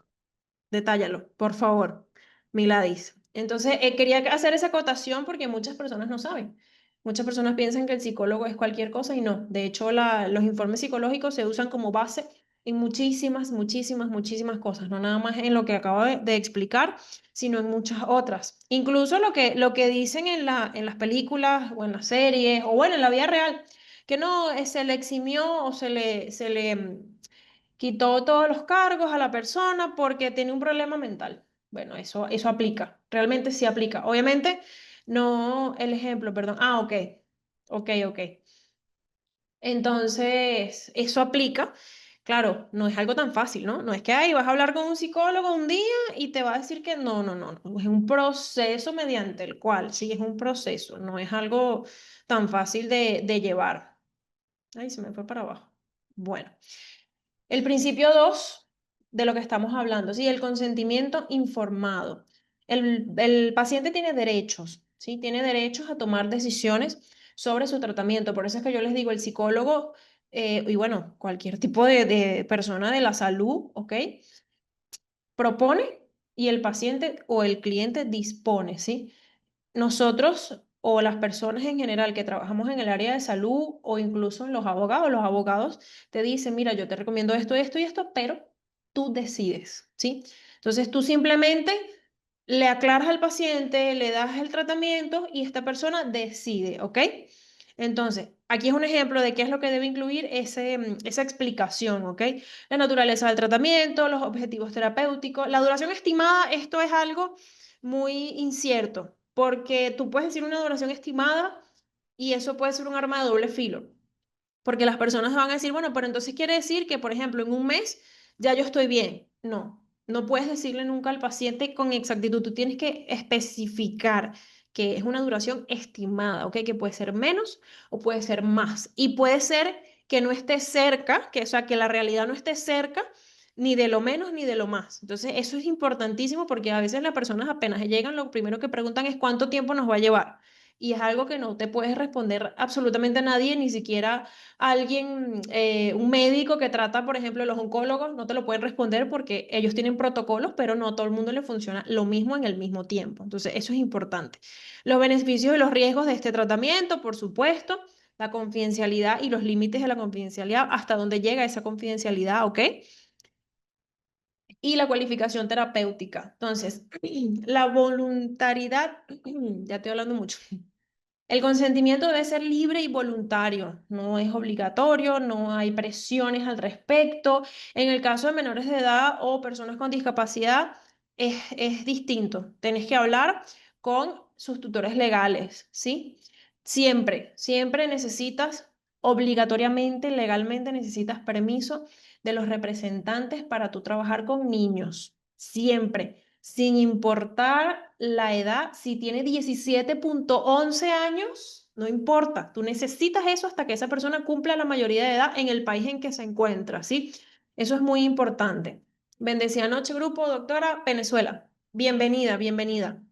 Detállalo, por favor, Miladis. Entonces, quería hacer esa acotación porque muchas personas no saben. Muchas personas piensan que el psicólogo es cualquier cosa y no. De hecho, los informes psicológicos se usan como base en muchísimas, muchísimas, muchísimas cosas. No nada más en lo que acabo de explicar, sino en muchas otras. Incluso lo que dicen en las películas o en las series o bueno, en la vida real, que no se le eximió o se le quitó todos los cargos a la persona porque tiene un problema mental. Bueno, eso aplica, realmente sí aplica. Obviamente, no el ejemplo, perdón. Ah, ok, ok, ok. Entonces, eso aplica. Claro, no es algo tan fácil, ¿no? No es que ahí vas a hablar con un psicólogo un día y te va a decir que no, no, no, no. Es un proceso mediante el cual, sí, es un proceso, no es algo tan fácil de llevar. Ay, se me fue para abajo. Bueno. El principio 2 de lo que estamos hablando, ¿sí? El consentimiento informado. El paciente tiene derechos, ¿sí? Tiene derechos a tomar decisiones sobre su tratamiento. Por eso es que yo les digo, el psicólogo, y bueno, cualquier tipo de persona de la salud, ¿ok? Propone y el paciente o el cliente dispone, ¿sí? Nosotros o las personas en general que trabajamos en el área de salud o incluso los abogados te dicen, mira, yo te recomiendo esto, esto y esto, pero tú decides, ¿sí? Entonces tú simplemente le aclaras al paciente, le das el tratamiento y esta persona decide, ¿ok? Entonces, aquí es un ejemplo de qué es lo que debe incluir esa explicación, ¿ok? La naturaleza del tratamiento, los objetivos terapéuticos, la duración estimada, esto es algo muy incierto, porque tú puedes decir una duración estimada y eso puede ser un arma de doble filo. Porque las personas van a decir, bueno, pero entonces quiere decir que, por ejemplo, en un mes ya yo estoy bien. No, no puedes decirle nunca al paciente con exactitud. Tú tienes que especificar que es una duración estimada, ¿ok? Que puede ser menos o puede ser más. Y puede ser que no esté cerca, que, o sea, que la realidad no esté cerca ni de lo menos ni de lo más. Entonces, eso es importantísimo porque a veces las personas apenas llegan, lo primero que preguntan es cuánto tiempo nos va a llevar. Y es algo que no te puedes responder absolutamente a nadie, ni siquiera alguien, un médico que trata, por ejemplo, los oncólogos, no te lo pueden responder porque ellos tienen protocolos, pero no a todo el mundo le funciona lo mismo en el mismo tiempo. Entonces, eso es importante. Los beneficios y los riesgos de este tratamiento, por supuesto, la confidencialidad y los límites de la confidencialidad, hasta dónde llega esa confidencialidad, ¿ok? Y la cualificación terapéutica. Entonces, la voluntariedad, ya estoy hablando mucho. El consentimiento debe ser libre y voluntario, no es obligatorio, no hay presiones al respecto. En el caso de menores de edad o personas con discapacidad, es distinto. Tenés que hablar con sus tutores legales, ¿sí? Siempre, siempre necesitas, obligatoriamente, legalmente necesitas permiso de los representantes para tú trabajar con niños. Siempre sin importar la edad, si tiene 17,11 años, no importa, tú necesitas eso hasta que esa persona cumpla la mayoría de edad en el país en que se encuentra, ¿sí? Eso es muy importante. Bendecida noche, grupo, doctora, Venezuela. Bienvenida, bienvenida.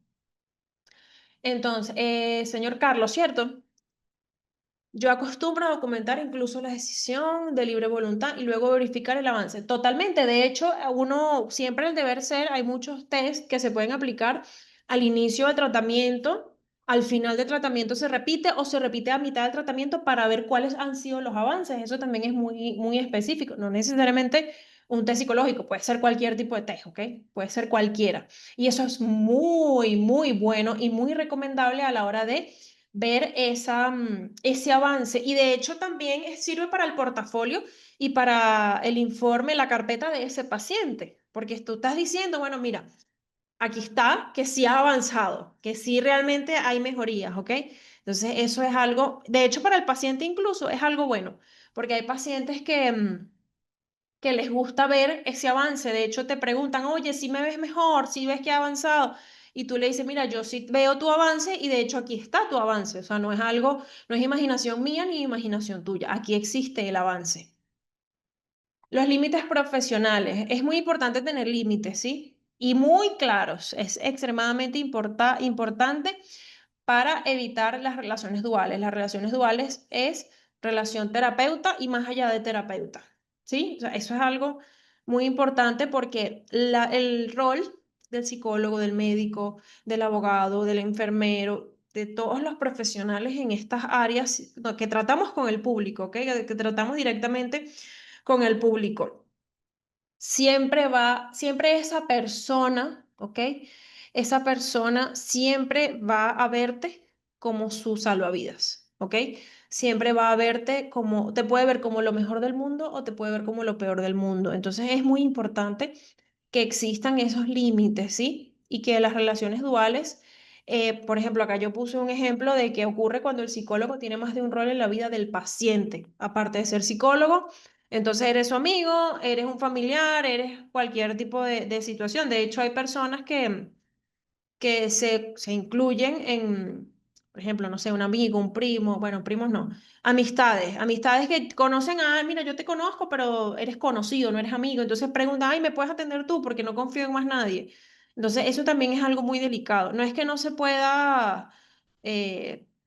Entonces, señor Carlos, ¿cierto? Yo acostumbro a documentar incluso la decisión de libre voluntad y luego verificar el avance. Totalmente. De hecho, uno siempre el deber ser, hay muchos test que se pueden aplicar al inicio del tratamiento, al final del tratamiento se repite o se repite a mitad del tratamiento para ver cuáles han sido los avances. Eso también es muy, muy específico. No necesariamente un test psicológico, puede ser cualquier tipo de test, ¿ok? Puede ser cualquiera. Y eso es muy, muy bueno y muy recomendable a la hora de ver ese avance. Y de hecho también sirve para el portafolio y para el informe, la carpeta de ese paciente, porque tú estás diciendo, bueno, mira, aquí está, que sí ha avanzado, que sí realmente hay mejorías, ¿ok? Entonces eso es algo, de hecho para el paciente incluso es algo bueno, porque hay pacientes que les gusta ver ese avance. De hecho, te preguntan, oye, si me ves mejor, si ves que ha avanzado. Y tú le dices, mira, yo sí veo tu avance y de hecho aquí está tu avance. O sea, no es algo, no es imaginación mía ni imaginación tuya. Aquí existe el avance. Los límites profesionales. Es muy importante tener límites, ¿sí? Y muy claros. Es extremadamente importante para evitar las relaciones duales. Las relaciones duales es relación terapeuta y más allá de terapeuta, ¿sí? O sea, eso es algo muy importante porque el rol del psicólogo, del médico, del abogado, del enfermero, de todos los profesionales en estas áreas no, que tratamos con el público, ¿ok? Que tratamos directamente con el público siempre esa persona, ¿ok? Esa persona siempre va a verte como su salvavidas, ¿ok? Siempre va a verte como, te puede ver como lo mejor del mundo o te puede ver como lo peor del mundo. Entonces es muy importante que existan esos límites, ¿sí? Y que las relaciones duales, por ejemplo, acá yo puse un ejemplo de qué ocurre cuando el psicólogo tiene más de un rol en la vida del paciente, aparte de ser psicólogo. Entonces eres su amigo, eres un familiar, eres cualquier tipo de situación. De hecho, hay personas que se incluyen en, por ejemplo, no sé, un amigo, un primo, bueno, primos no, amistades que conocen a, mira, yo te conozco, pero eres conocido, no eres amigo. Entonces preguntan, ay, ¿me puedes atender tú? Porque no confío en más nadie. Entonces, eso también es algo muy delicado. No es que no se pueda,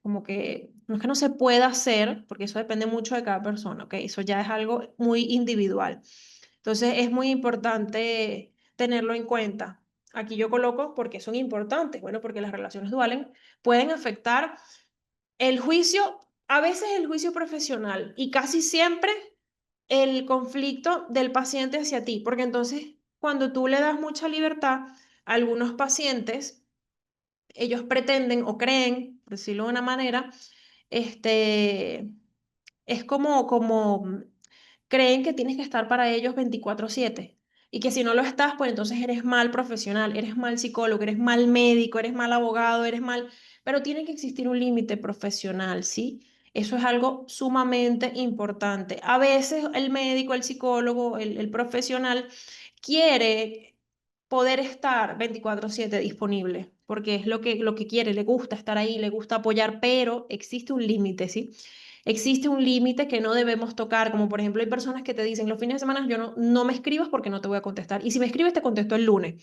como que, no es que no se pueda hacer, porque eso depende mucho de cada persona, ¿ok? Eso ya es algo muy individual. Entonces, es muy importante tenerlo en cuenta. Aquí yo coloco porque son importantes, bueno, porque las relaciones duales pueden afectar el juicio, a veces el juicio profesional y casi siempre el conflicto del paciente hacia ti, porque entonces cuando tú le das mucha libertad, algunos pacientes, ellos pretenden o creen, por decirlo de una manera, este, es como creen que tienes que estar para ellos 24/7 y que si no lo estás, pues entonces eres mal profesional, eres mal psicólogo, eres mal médico, eres mal abogado, eres mal, pero tiene que existir un límite profesional, ¿sí? Eso es algo sumamente importante. A veces el médico, el psicólogo, el profesional quiere poder estar 24/7 disponible, porque es lo que quiere, le gusta estar ahí, le gusta apoyar, pero existe un límite, ¿sí? Existe un límite que no debemos tocar, como por ejemplo hay personas que te dicen los fines de semana yo no me escribas porque no te voy a contestar, y si me escribes te contesto el lunes.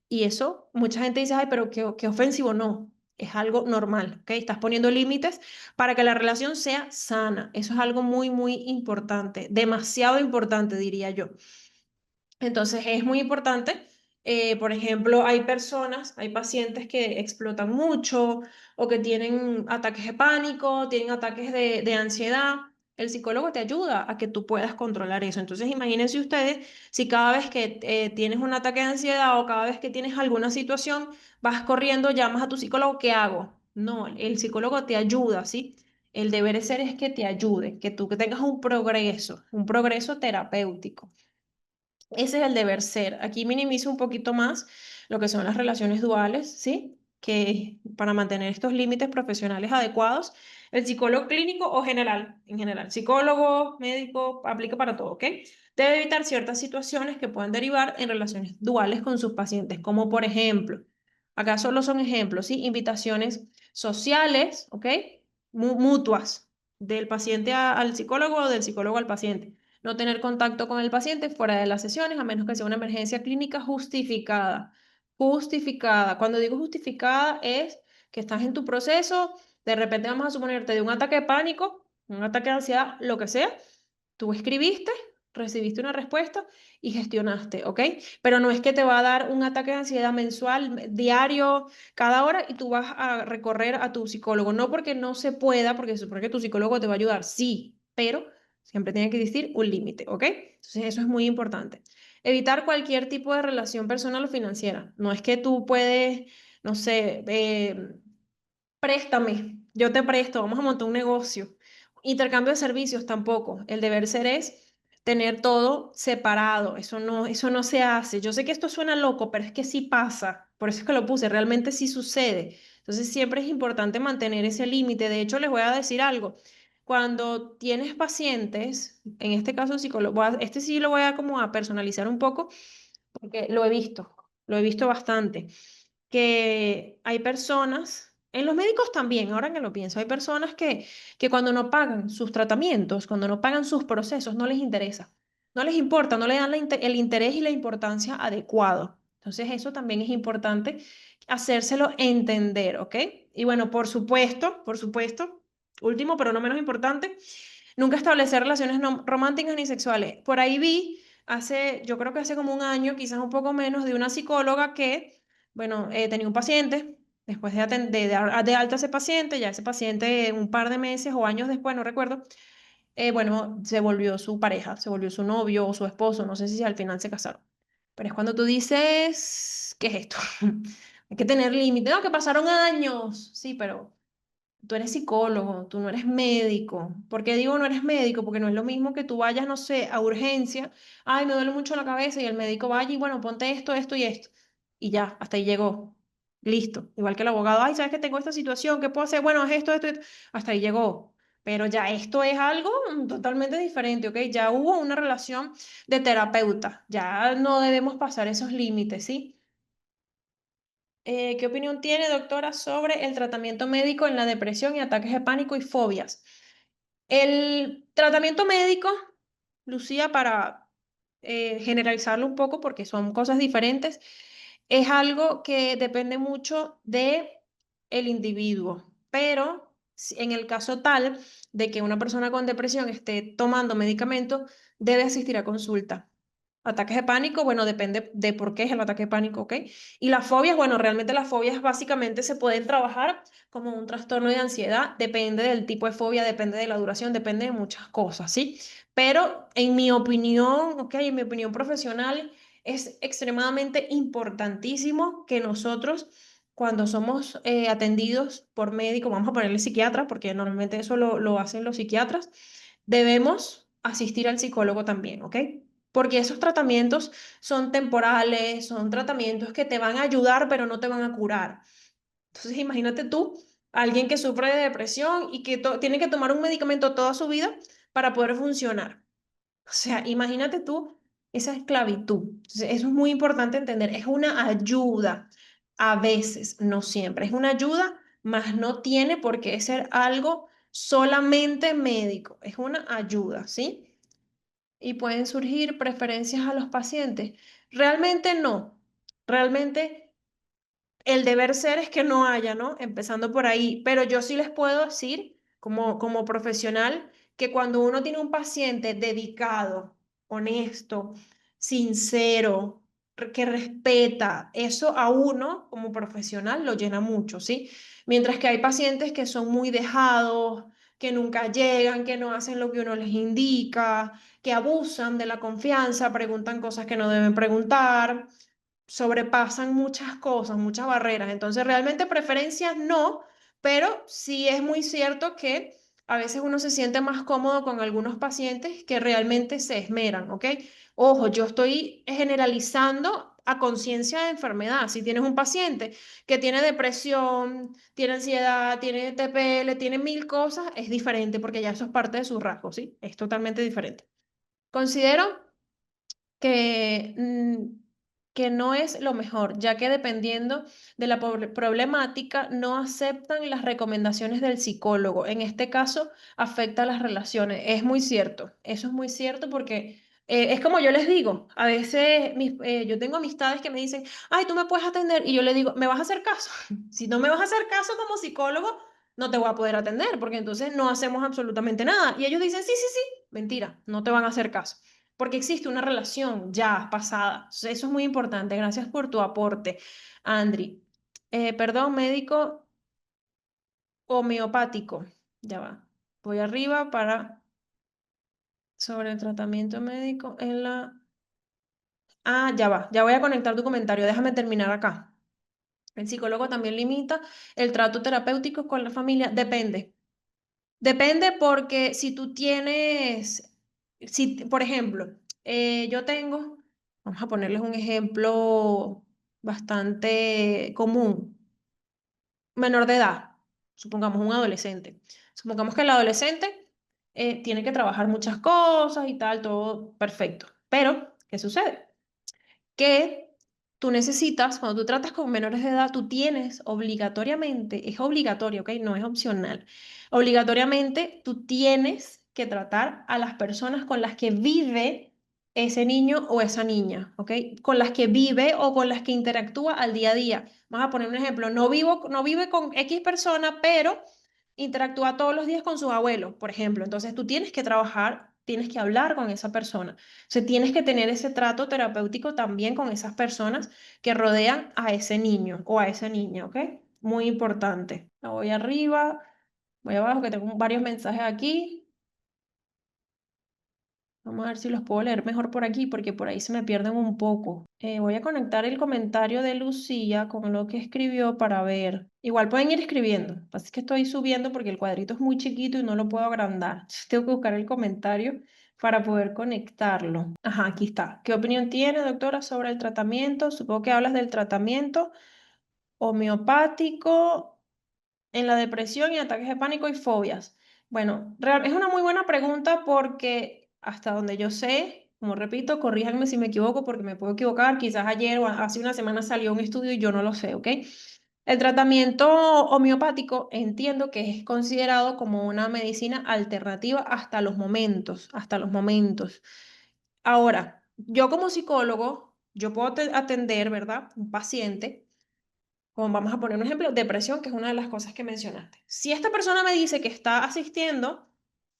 Y eso, mucha gente dice, ay, pero qué ofensivo, no. Es algo normal, ¿ok? Estás poniendo límites para que la relación sea sana. Eso es algo muy, muy importante, demasiado importante, diría yo. Entonces es muy importante. Por ejemplo, hay personas, hay pacientes que explotan mucho o que tienen ataques de pánico, tienen ataques de ansiedad. El psicólogo te ayuda a que tú puedas controlar eso. Entonces, imagínense ustedes si cada vez que tienes un ataque de ansiedad o cada vez que tienes alguna situación, vas corriendo, llamas a tu psicólogo, ¿qué hago? No, el psicólogo te ayuda, ¿sí? El deber ser es que te ayude, que tengas un progreso terapéutico. Ese es el deber ser. Aquí minimizo un poquito más lo que son las relaciones duales, ¿sí? Que para mantener estos límites profesionales adecuados, el psicólogo clínico o general, en general, psicólogo, médico, aplica para todo, ¿ok? Debe evitar ciertas situaciones que puedan derivar en relaciones duales con sus pacientes, como por ejemplo, acá solo son ejemplos, ¿sí? Invitaciones sociales, ¿ok? Mutuas del paciente al psicólogo o del psicólogo al paciente. No tener contacto con el paciente fuera de las sesiones, a menos que sea una emergencia clínica justificada. Justificada. Cuando digo justificada es que estás en tu proceso, de repente vamos a suponerte de un ataque de pánico, un ataque de ansiedad, lo que sea. Tú escribiste, recibiste una respuesta y gestionaste, ¿ok? Pero no es que te va a dar un ataque de ansiedad mensual, diario, cada hora y tú vas a recorrer a tu psicólogo. No porque no se pueda, porque se supone que tu psicólogo te va a ayudar, sí, pero siempre tiene que existir un límite, ¿ok? Entonces eso es muy importante. Evitar cualquier tipo de relación personal o financiera. No es que tú puedes, no sé, préstame, yo te presto, vamos a montar un negocio. Intercambio de servicios tampoco. El deber ser es tener todo separado. Eso no se hace. Yo sé que esto suena loco, pero es que sí pasa. Por eso es que lo puse, realmente sí sucede. Entonces siempre es importante mantener ese límite. De hecho, les voy a decir algo. Cuando tienes pacientes, en este caso psicólogo, este sí lo voy a como a personalizar un poco, porque lo he visto bastante, que hay personas, en los médicos también, ahora que lo pienso, hay personas que cuando no pagan sus tratamientos, cuando no pagan sus procesos, no les interesa, no les importa, no le dan el interés y la importancia adecuado. Entonces eso también es importante hacérselo entender, ¿ok? Y bueno, por supuesto, último pero no menos importante, nunca establecer relaciones románticas ni sexuales. Por ahí vi yo creo que hace como un año, quizás un poco menos, de una psicóloga que, bueno, tenía un paciente, después de dar de alta a ese paciente, ya ese paciente un par de meses o años después, no recuerdo, bueno, se volvió su pareja, se volvió su novio o su esposo, no sé si al final se casaron. Pero es cuando tú dices, ¿qué es esto? Hay que tener límite, no, que pasaron años, sí, pero tú eres psicólogo, tú no eres médico. ¿Por qué digo no eres médico? Porque no es lo mismo que tú vayas, no sé, a urgencia, ay, me duele mucho la cabeza y el médico vaya y bueno, ponte esto, esto y esto. Y ya, hasta ahí llegó. Listo. Igual que el abogado, ay, ¿sabes que tengo esta situación? ¿Qué puedo hacer? Bueno, es esto, esto, esto. Hasta ahí llegó. Pero ya esto es algo totalmente diferente, ¿ok? Ya hubo una relación de terapeuta. Ya no debemos pasar esos límites, ¿sí? ¿Qué opinión tiene, doctora, sobre el tratamiento médico en la depresión y ataques de pánico y fobias? El tratamiento médico, Lucía, para generalizarlo un poco, porque son cosas diferentes, es algo que depende mucho de el individuo, pero en el caso tal de que una persona con depresión esté tomando medicamento, debe asistir a consulta. Ataques de pánico, bueno, depende de por qué es el ataque de pánico, ¿ok? Y las fobias, bueno, realmente las fobias básicamente se pueden trabajar como un trastorno de ansiedad, depende del tipo de fobia, depende de la duración, depende de muchas cosas, ¿sí? Pero en mi opinión, ¿ok? En mi opinión profesional, es extremadamente importantísimo que nosotros, cuando somos atendidos por médico, vamos a ponerle psiquiatra, porque normalmente eso lo hacen los psiquiatras, debemos asistir al psicólogo también, ¿ok? Porque esos tratamientos son temporales, son tratamientos que te van a ayudar, pero no te van a curar. Entonces, imagínate tú, alguien que sufre de depresión y que tiene que tomar un medicamento toda su vida para poder funcionar. O sea, imagínate tú esa esclavitud. Entonces, eso es muy importante entender. Es una ayuda, a veces, no siempre. Es una ayuda, mas no tiene por qué ser algo solamente médico. Es una ayuda, ¿sí? Y pueden surgir preferencias a los pacientes. Realmente no. Realmente el deber ser es que no haya, ¿no? Empezando por ahí. Pero yo sí les puedo decir, como profesional, que cuando uno tiene un paciente dedicado, honesto, sincero, que respeta, eso a uno como profesional lo llena mucho, ¿sí? Mientras que hay pacientes que son muy dejados, que nunca llegan, que no hacen lo que uno les indica, que abusan de la confianza, preguntan cosas que no deben preguntar, sobrepasan muchas cosas, muchas barreras. Entonces, realmente preferencias no, pero sí es muy cierto que a veces uno se siente más cómodo con algunos pacientes que realmente se esmeran, ¿ok? Ojo, yo estoy generalizando a conciencia de enfermedad. Si tienes un paciente que tiene depresión, tiene ansiedad, tiene TPL, tiene mil cosas, es diferente porque ya eso es parte de sus rasgos, ¿sí? Es totalmente diferente. Considero que, que no es lo mejor, ya que dependiendo de la problemática, no aceptan las recomendaciones del psicólogo. En este caso, afecta las relaciones. Es muy cierto, eso es muy cierto porque es como yo les digo, a veces yo tengo amistades que me dicen, ay, tú me puedes atender, y yo le digo, ¿me vas a hacer caso? Si no me vas a hacer caso como psicólogo, no te voy a poder atender, porque entonces no hacemos absolutamente nada. Y ellos dicen, sí, sí, sí, mentira, no te van a hacer caso porque existe una relación ya pasada. Eso es muy importante. Gracias por tu aporte, Andri. Perdón, médico homeopático. Ya va. Voy arriba para sobre el tratamiento médico en la... Ah, ya va. Ya voy a conectar tu comentario. Déjame terminar acá. El psicólogo también limita el trato terapéutico con la familia. Depende. Depende porque si tú tienes, si, por ejemplo, yo tengo, vamos a ponerles un ejemplo bastante común, menor de edad, supongamos un adolescente. Supongamos que el adolescente tiene que trabajar muchas cosas y tal, todo perfecto. Pero, ¿qué sucede? Que tú necesitas, cuando tú tratas con menores de edad, tú tienes obligatoriamente, es obligatorio, ¿ok? No es opcional. Obligatoriamente tú tienes que tratar a las personas con las que vive ese niño o esa niña, ¿ok? Con las que vive o con las que interactúa al día a día. Vamos a poner un ejemplo, no vive con X persona, pero interactúa todos los días con sus abuelos, por ejemplo. Entonces tú tienes que trabajar, tienes que hablar con esa persona. O sea, tienes que tener ese trato terapéutico también con esas personas que rodean a ese niño o a esa niña, ¿ok? Muy importante. La voy arriba, voy abajo, que tengo varios mensajes aquí. Vamos a ver si los puedo leer mejor por aquí, porque por ahí se me pierden un poco. Voy a conectar el comentario de Lucía con lo que escribió para ver. Igual pueden ir escribiendo. Lo que pasa es que estoy subiendo porque el cuadrito es muy chiquito y no lo puedo agrandar. Tengo que buscar el comentario para poder conectarlo. Ajá, aquí está. ¿Qué opinión tiene, doctora, sobre el tratamiento? Supongo que hablas del tratamiento homeopático en la depresión y ataques de pánico y fobias. Bueno, es una muy buena pregunta porque hasta donde yo sé, como repito, corríjanme si me equivoco porque me puedo equivocar, quizás ayer o hace una semana salió un estudio y yo no lo sé, ¿ok? El tratamiento homeopático entiendo que es considerado como una medicina alternativa hasta los momentos, hasta los momentos. Ahora, yo como psicólogo, yo puedo atender, ¿verdad? Un paciente como vamos a poner un ejemplo, depresión, que es una de las cosas que mencionaste. Si esta persona me dice que está asistiendo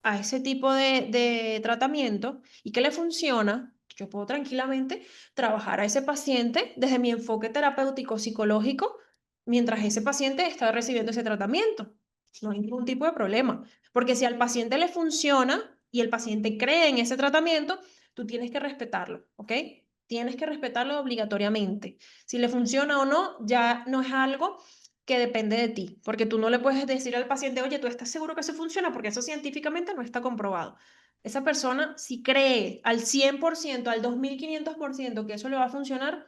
a ese tipo de tratamiento y que le funciona, yo puedo tranquilamente trabajar a ese paciente desde mi enfoque terapéutico psicológico mientras ese paciente está recibiendo ese tratamiento. No hay ningún tipo de problema, porque si al paciente le funciona y el paciente cree en ese tratamiento, tú tienes que respetarlo, ¿ok? tienes que respetarlo obligatoriamente. Si le funciona o no, ya no es algo que depende de ti, porque tú no le puedes decir al paciente, oye, ¿tú estás seguro que eso funciona? Porque eso científicamente no está comprobado. Esa persona, si cree al 100%, al 2500% que eso le va a funcionar,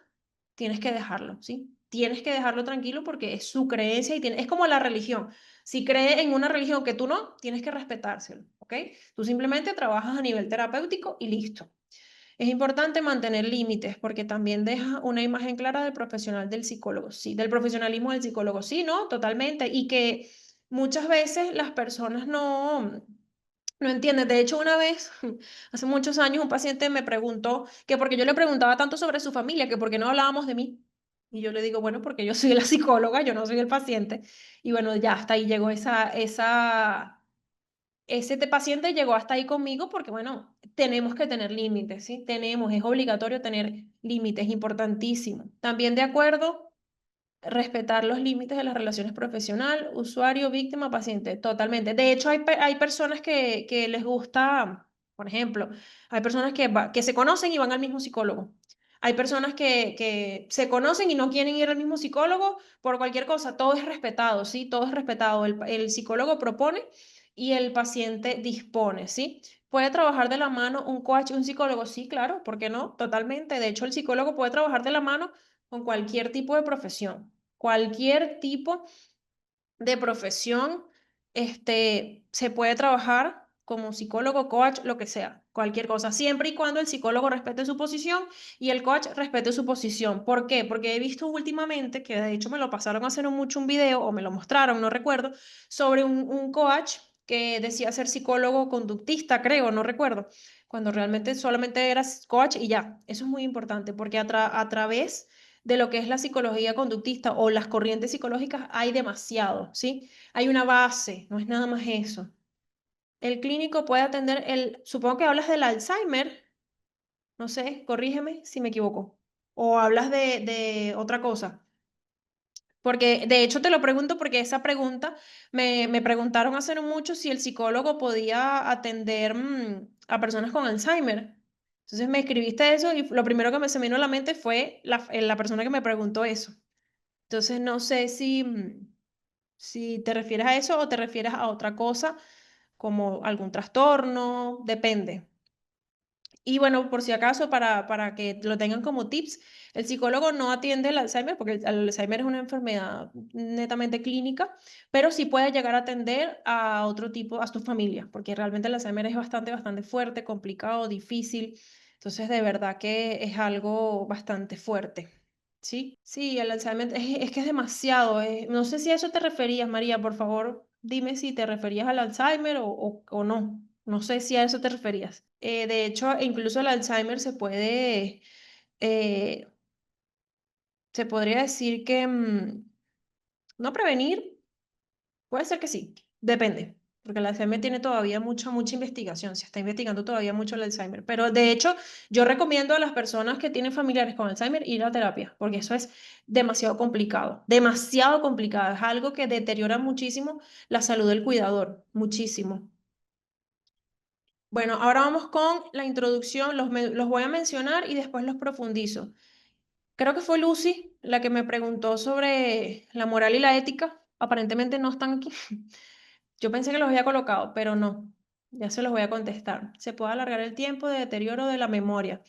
tienes que dejarlo, ¿sí? Tienes que dejarlo tranquilo porque es su creencia y es como la religión. Si cree en una religión que tú no, tienes que respetárselo, ¿ok? Tú simplemente trabajas a nivel terapéutico y listo. Es importante mantener límites porque también deja una imagen clara del profesional del psicólogo, sí, del profesionalismo del psicólogo, sí, ¿no? Totalmente. Y que muchas veces las personas no entienden. De hecho, una vez, hace muchos años, un paciente me preguntó que porque yo le preguntaba tanto sobre su familia, que por qué no hablábamos de mí. Y yo le digo, bueno, porque yo soy la psicóloga, yo no soy el paciente. Y bueno, ya hasta ahí llegó ese paciente llegó hasta ahí conmigo porque, bueno, tenemos que tener límites, ¿sí? Es obligatorio tener límites, importantísimo. También de acuerdo, respetar los límites de las relaciones profesional, usuario, víctima, paciente, totalmente. De hecho, hay personas que les gusta, por ejemplo, hay personas que se conocen y van al mismo psicólogo. Hay personas que se conocen y no quieren ir al mismo psicólogo por cualquier cosa. Todo es respetado, ¿sí? Todo es respetado. El psicólogo propone y el paciente dispone, ¿sí? ¿Puede trabajar de la mano un coach y un psicólogo? Sí, claro, ¿por qué no? Totalmente. De hecho, el psicólogo puede trabajar de la mano con cualquier tipo de profesión. Cualquier tipo de profesión, se puede trabajar como psicólogo, coach, lo que sea, cualquier cosa, siempre y cuando el psicólogo respete su posición y el coach respete su posición. ¿Por qué? Porque he visto últimamente, que de hecho me lo pasaron a hacer mucho un video o me lo mostraron, no recuerdo, sobre un coach que decía ser psicólogo conductista, creo, no recuerdo, cuando realmente solamente era coach y ya. Eso es muy importante porque a través de lo que es la psicología conductista o las corrientes psicológicas hay demasiado, ¿sí? Hay una base, no es nada más eso. El clínico puede atender supongo que hablas del Alzheimer, no sé, corrígeme si me equivoco, o hablas de otra cosa. Porque de hecho te lo pregunto porque esa pregunta me preguntaron hace no mucho si el psicólogo podía atender a personas con Alzheimer. Entonces me escribiste eso y lo primero que se me vino a la mente fue la persona que me preguntó eso. Entonces, no sé si te refieres a eso o te refieres a otra cosa, como algún trastorno, depende. Y bueno, por si acaso, para que lo tengan como tips, el psicólogo no atiende el Alzheimer, porque el Alzheimer es una enfermedad netamente clínica, pero sí puede llegar a atender a otro tipo, a tu familia, porque realmente el Alzheimer es bastante fuerte, complicado, difícil. Entonces, de verdad que es algo bastante fuerte. ¿Sí? Sí, el Alzheimer es que es demasiado. No sé si a eso te referías, María, por favor, dime si te referías al Alzheimer o no. No sé si a eso te referías. De hecho, incluso el Alzheimer eh, se podría decir que no prevenir, puede ser que sí, depende, porque el Alzheimer tiene todavía mucha investigación, se está investigando todavía mucho el Alzheimer, pero de hecho yo recomiendo a las personas que tienen familiares con Alzheimer ir a terapia, porque eso es demasiado complicado, es algo que deteriora muchísimo la salud del cuidador, muchísimo. Bueno, ahora vamos con la introducción, los voy a mencionar y después los profundizo. Creo que fue Lucy la que me preguntó sobre la moral y la ética. Aparentemente no están aquí. Yo pensé que los había colocado, pero no. Ya se los voy a contestar. Se puede alargar el tiempo de deterioro de la memoria.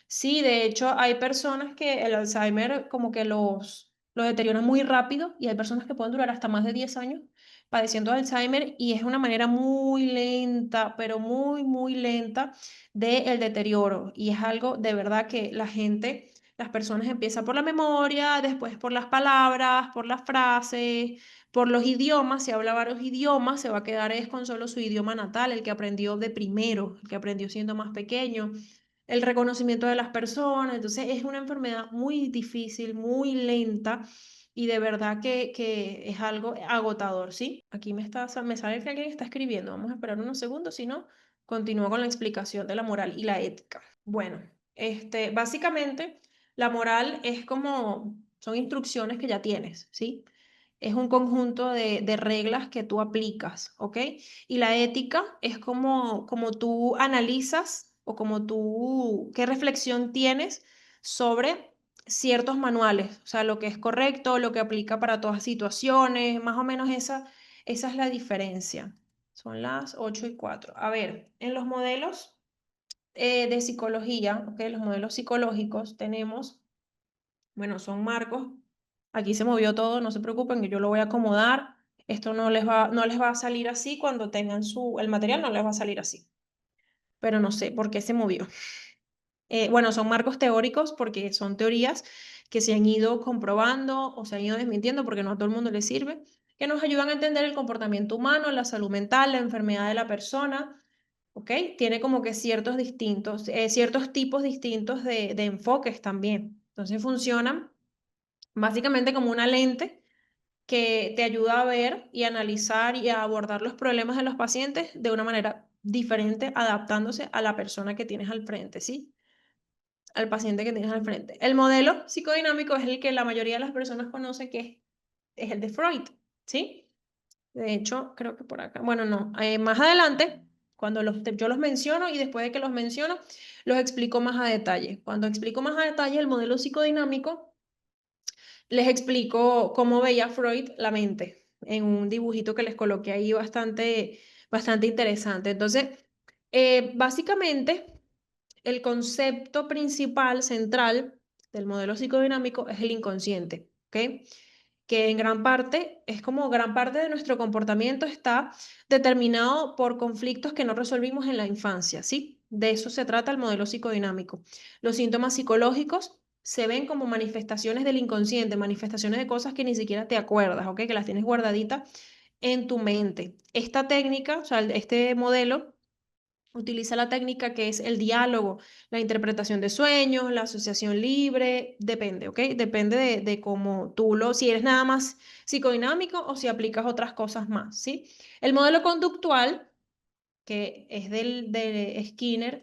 Sí, de hecho, hay personas que el Alzheimer como que los deteriora muy rápido y hay personas que pueden durar hasta más de 10 años padeciendo de Alzheimer y es una manera muy lenta, pero muy lenta del deterioro. Y es algo de verdad que las personas empiezan por la memoria, después por las palabras, por las frases, por los idiomas. Si habla varios idiomas, se va a quedar es con solo su idioma natal, el que aprendió de primero, el que aprendió siendo más pequeño, el reconocimiento de las personas. Entonces es una enfermedad muy difícil, muy lenta y de verdad que es algo agotador, ¿sí? Aquí me sale que alguien está escribiendo. Vamos a esperar unos segundos, si no, continúo con la explicación de la moral y la ética. Bueno, básicamente la moral es como, son instrucciones que ya tienes, ¿sí? Es un conjunto de reglas que tú aplicas, ¿ok? Y la ética es como tú analizas o como tú, qué reflexión tienes sobre ciertos manuales, o sea, lo que es correcto, lo que aplica para todas situaciones, más o menos esa es la diferencia. Son las 8:04. A ver, en los modelos de psicología, ¿ok? Los modelos psicológicos tenemos, bueno, son marcos. Aquí se movió todo, no se preocupen, que yo lo voy a acomodar. Esto no les va a salir así cuando tengan el material, no les va a salir así. Pero no sé por qué se movió. Bueno, son marcos teóricos porque son teorías que se han ido comprobando o se han ido desmintiendo porque no a todo el mundo le sirve, que nos ayudan a entender el comportamiento humano, la salud mental, la enfermedad de la persona, ¿ok? Tiene como que ciertos tipos distintos de enfoques también. Entonces funcionan básicamente como una lente que te ayuda a ver y analizar y a abordar los problemas de los pacientes de una manera diferente, adaptándose a la persona que tienes al frente, ¿sí? Al paciente que tienes al frente. El modelo psicodinámico es el que la mayoría de las personas conocen, que es el de Freud, ¿sí? De hecho, creo que por acá, bueno, no, más adelante, cuando yo los menciono y después de que los menciono, los explico más a detalle. Cuando explico más a detalle el modelo psicodinámico, les explico cómo veía Freud la mente en un dibujito que les coloqué ahí bastante interesante. Entonces, básicamente, el concepto principal, central del modelo psicodinámico es el inconsciente, ¿ok? Que en gran parte, es como gran parte de nuestro comportamiento está determinado por conflictos que no resolvimos en la infancia, ¿sí? De eso se trata el modelo psicodinámico. Los síntomas psicológicos se ven como manifestaciones del inconsciente, manifestaciones de cosas que ni siquiera te acuerdas, ¿ok? Que las tienes guardaditas en tu mente. Esta técnica, o sea, este modelo utiliza la técnica que es el diálogo, la interpretación de sueños, la asociación libre, depende, ¿ok? Depende de cómo si eres nada más psicodinámico o si aplicas otras cosas más, ¿sí? El modelo conductual, que es de Skinner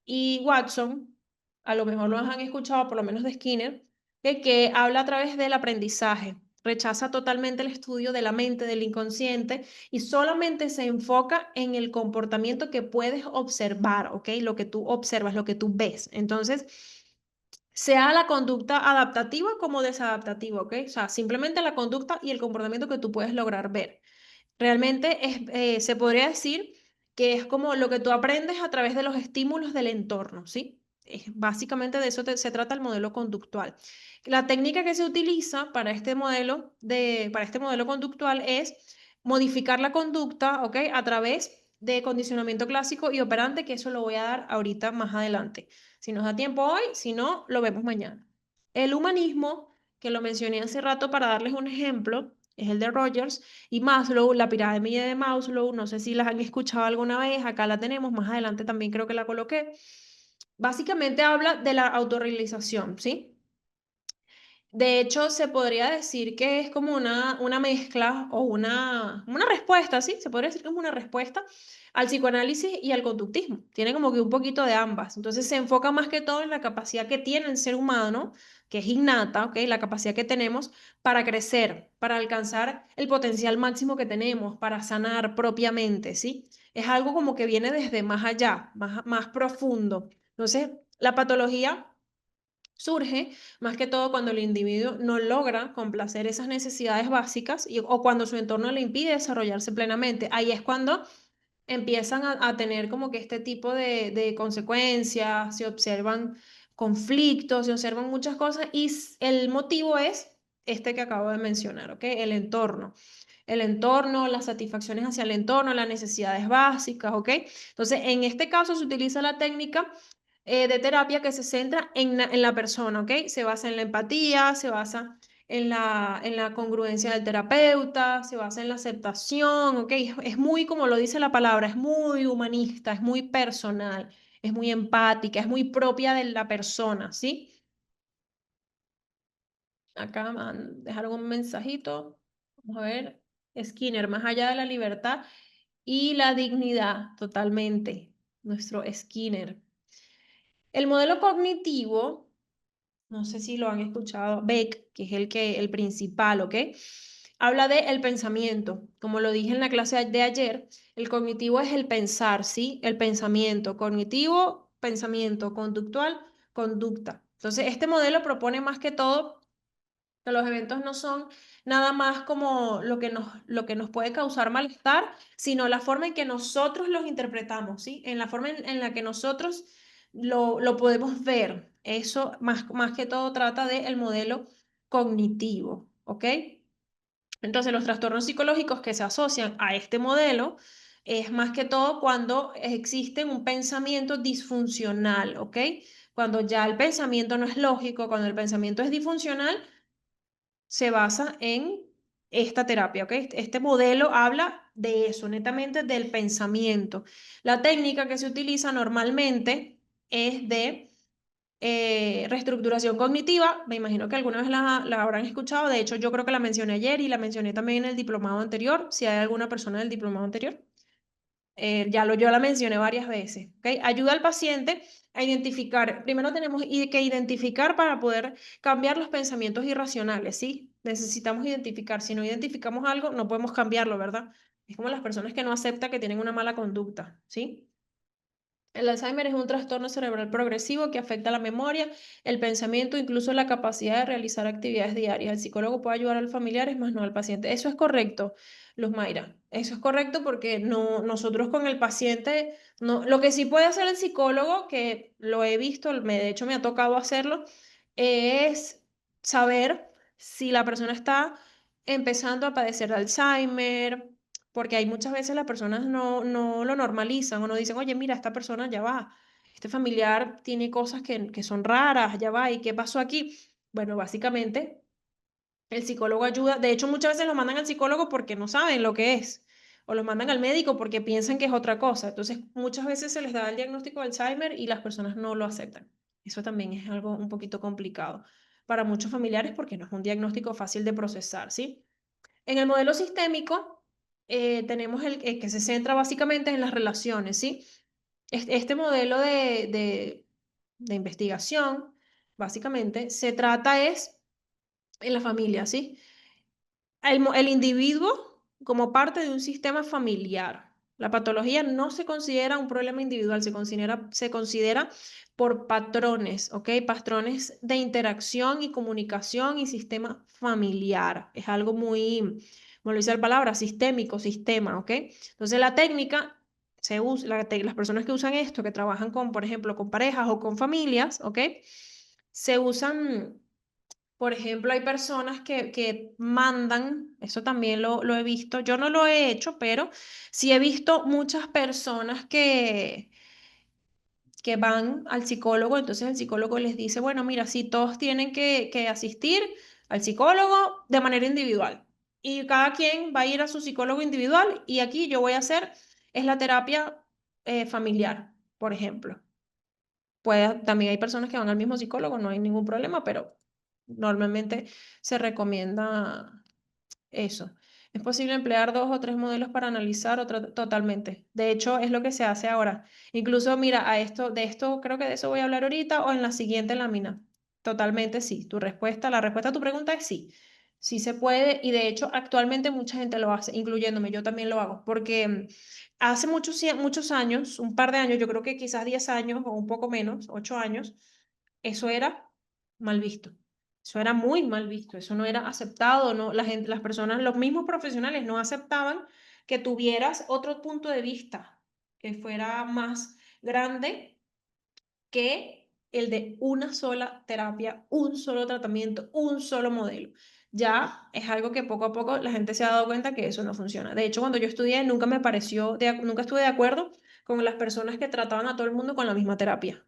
y Watson, a lo mejor lo han escuchado, por lo menos de Skinner, que habla a través del aprendizaje. Rechaza totalmente el estudio de la mente, del inconsciente, y solamente se enfoca en el comportamiento que puedes observar, ¿ok? Lo que tú observas, lo que tú ves. Entonces, sea la conducta adaptativa como desadaptativa, ¿ok? O sea, simplemente la conducta y el comportamiento que tú puedes lograr ver. Realmente se podría decir que es como lo que tú aprendes a través de los estímulos del entorno, ¿sí? Básicamente de eso se trata el modelo conductual. La técnica que se utiliza para este modelo conductual es modificar la conducta, ¿ok? A través de condicionamiento clásico y operante, que eso lo voy a dar ahorita más adelante. Si nos da tiempo hoy, si no, lo vemos mañana. El humanismo, que lo mencioné hace rato para darles un ejemplo, es el de Rogers. Y Maslow, la pirámide de Maslow, no sé si las han escuchado alguna vez, acá la tenemos, más adelante también creo que la coloqué. Básicamente habla de la autorrealización, ¿sí? De hecho, se podría decir que es como una mezcla o una respuesta, ¿sí? Se podría decir que es una respuesta al psicoanálisis y al conductismo. Tiene como que un poquito de ambas. Entonces se enfoca más que todo en la capacidad que tiene el ser humano, que es innata, ¿ok? La capacidad que tenemos para crecer, para alcanzar el potencial máximo que tenemos, para sanar propiamente, ¿sí? Es algo como que viene desde más allá, más profundo. Entonces, la patología surge más que todo cuando el individuo no logra complacer esas necesidades básicas o cuando su entorno le impide desarrollarse plenamente. Ahí es cuando empiezan a tener como que este tipo de consecuencias, se observan conflictos, se observan muchas cosas y el motivo es este que acabo de mencionar, ¿ok? El entorno. El entorno, las satisfacciones hacia el entorno, las necesidades básicas, ¿ok? Entonces, en este caso se utiliza la técnica de terapia que se centra en la persona, ¿ok? Se basa en la empatía, se basa en la congruencia del terapeuta, se basa en la aceptación, ¿ok? Es muy, como lo dice la palabra, es muy humanista, es muy personal, es muy empática, es muy propia de la persona, ¿sí? Acá dejaron un mensajito. Vamos a ver. Skinner, más allá de la libertad y la dignidad, totalmente. Nuestro Skinner. El modelo cognitivo, no sé si lo han escuchado, Beck, que es el principal, ¿ok? Habla de el pensamiento. Como lo dije en la clase de ayer, el cognitivo es el pensar, ¿sí? El pensamiento. Cognitivo, pensamiento. Conductual, conducta. Entonces, este modelo propone más que todo que los eventos no son nada más como lo que nos puede causar malestar, sino la forma en que nosotros los interpretamos, ¿sí? En la forma en la que nosotros lo podemos ver. Eso más que todo trata del modelo cognitivo, ¿ok? Entonces, los trastornos psicológicos que se asocian a este modelo es más que todo cuando existe un pensamiento disfuncional, ¿ok? Cuando ya el pensamiento no es lógico, cuando el pensamiento es disfuncional, se basa en esta terapia, ¿ok? Este modelo habla de eso, netamente del pensamiento. La técnica que se utiliza normalmente es de reestructuración cognitiva. Me imagino que alguna vez la habrán escuchado. De hecho, yo creo que la mencioné ayer y la mencioné también en el diplomado anterior, si hay alguna persona del diplomado anterior. Yo la mencioné varias veces, ¿ok? Ayuda al paciente a identificar, primero tenemos que identificar para poder cambiar los pensamientos irracionales, ¿sí? Necesitamos identificar, si no identificamos algo, no podemos cambiarlo, ¿verdad? Es como las personas que no aceptan que tienen una mala conducta, ¿sí? El Alzheimer es un trastorno cerebral progresivo que afecta la memoria, el pensamiento, incluso la capacidad de realizar actividades diarias. El psicólogo puede ayudar al familiar, es más no al paciente. Eso es correcto, Luz Mayra. Eso es correcto porque no, nosotros con el paciente, no, lo que sí puede hacer el psicólogo, que lo he visto, de hecho me ha tocado hacerlo, es saber si la persona está empezando a padecer de Alzheimer, porque hay muchas veces las personas no lo normalizan o no dicen, oye, mira, esta persona ya va, este familiar tiene cosas que son raras, ya va, ¿y qué pasó aquí? Bueno, básicamente el psicólogo ayuda, de hecho muchas veces los mandan al psicólogo porque no saben lo que es, o los mandan al médico porque piensan que es otra cosa. Entonces muchas veces se les da el diagnóstico de Alzheimer y las personas no lo aceptan. Eso también es algo un poquito complicado para muchos familiares porque no es un diagnóstico fácil de procesar, ¿sí? En el modelo sistémico tenemos el que se centra básicamente en las relaciones, ¿sí? Este modelo de investigación, básicamente, se trata es en la familia, ¿sí? El individuo como parte de un sistema familiar. La patología no se considera un problema individual, se considera por patrones, ¿ok? Patrones de interacción y comunicación y sistema familiar. Es algo muy, como lo dice la palabra, sistémico, sistema, ¿ok? Entonces la técnica se usa, las personas que usan esto, que trabajan con, por ejemplo, con parejas o con familias, ¿ok? Se usan por ejemplo, hay personas que mandan, eso también lo he visto, yo no lo he hecho, pero sí he visto muchas personas que van al psicólogo, entonces el psicólogo les dice, bueno, mira, sí, todos tienen que asistir al psicólogo de manera individual y cada quien va a ir a su psicólogo individual y aquí yo voy a hacer, es la terapia familiar, por ejemplo. También hay personas que van al mismo psicólogo, no hay ningún problema, pero normalmente se recomienda eso. Es posible emplear dos o tres modelos para analizar totalmente. De hecho, es lo que se hace ahora. Incluso, mira, de esto, creo que de eso voy a hablar ahorita o en la siguiente lámina. Totalmente sí. La respuesta a tu pregunta es sí. Sí se puede y de hecho actualmente mucha gente lo hace, incluyéndome, yo también lo hago, porque hace muchos años, un par de años, yo creo que quizás 10 años o un poco menos, 8 años, eso era mal visto. Eso era muy mal visto, eso no era aceptado, no, las personas, los mismos profesionales no aceptaban que tuvieras otro punto de vista, que fuera más grande que el de una sola terapia, un solo tratamiento, un solo modelo. Ya es algo que poco a poco la gente se ha dado cuenta que eso no funciona. De hecho, cuando yo estudié, nunca estuve de acuerdo con las personas que trataban a todo el mundo con la misma terapia.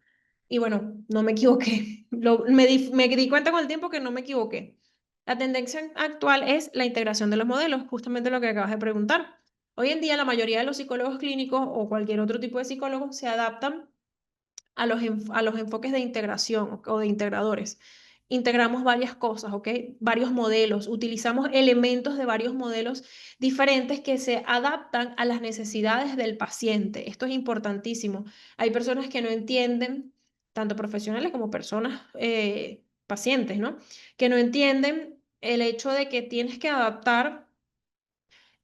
Y bueno, no me equivoqué. Me di cuenta con el tiempo que no me equivoqué. La tendencia actual es la integración de los modelos, justamente lo que acabas de preguntar. Hoy en día la mayoría de los psicólogos clínicos o cualquier otro tipo de psicólogos se adaptan a los enfoques de integración o de integradores. Integramos varias cosas, ¿ok? Varios modelos, utilizamos elementos de varios modelos diferentes que se adaptan a las necesidades del paciente. Esto es importantísimo. Hay personas que no entienden, tanto profesionales como personas pacientes, ¿no? Que no entienden el hecho de que tienes que adaptar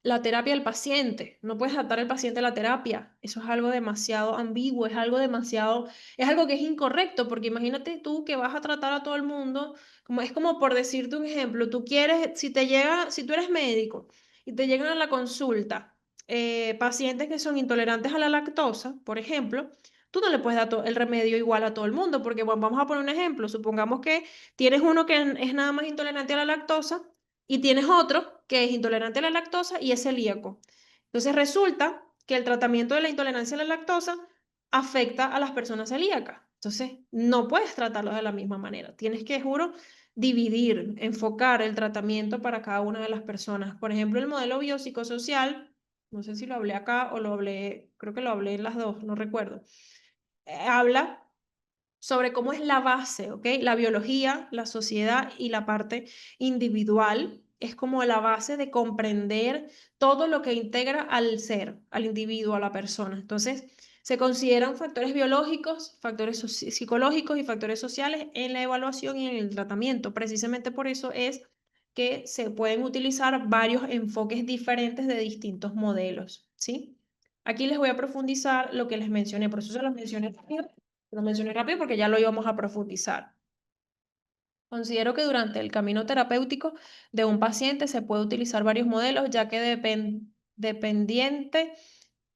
la terapia del paciente. No puedes adaptar al paciente a la terapia. Eso es algo demasiado ambiguo, es algo demasiado, es algo que es incorrecto, porque imagínate tú que vas a tratar a todo el mundo, como es como por decirte un ejemplo, tú quieres, si te llega, si tú eres médico y te llegan a la consulta pacientes que son intolerantes a la lactosa, por ejemplo, tú no le puedes dar el remedio igual a todo el mundo, porque bueno, vamos a poner un ejemplo, supongamos que tienes uno que es nada más intolerante a la lactosa y tienes otro que es intolerante a la lactosa y es celíaco. Entonces resulta que el tratamiento de la intolerancia a la lactosa afecta a las personas celíacas. Entonces no puedes tratarlos de la misma manera. Tienes que, juro, dividir, enfocar el tratamiento para cada una de las personas. Por ejemplo, el modelo biopsicosocial, no sé si lo hablé acá o lo hablé, creo que lo hablé en las dos, no recuerdo. Habla sobre cómo es la base, ¿ok? La biología, la sociedad y la parte individual es como la base de comprender todo lo que integra al ser, al individuo, a la persona. Entonces, se consideran factores biológicos, factores psicológicos y factores sociales en la evaluación y en el tratamiento. Precisamente por eso es que se pueden utilizar varios enfoques diferentes de distintos modelos, ¿sí? Aquí les voy a profundizar lo que les mencioné, por eso se los mencioné rápido. Lo mencioné rápido porque ya lo íbamos a profundizar. Considero que durante el camino terapéutico de un paciente se puede utilizar varios modelos, ya que dependiente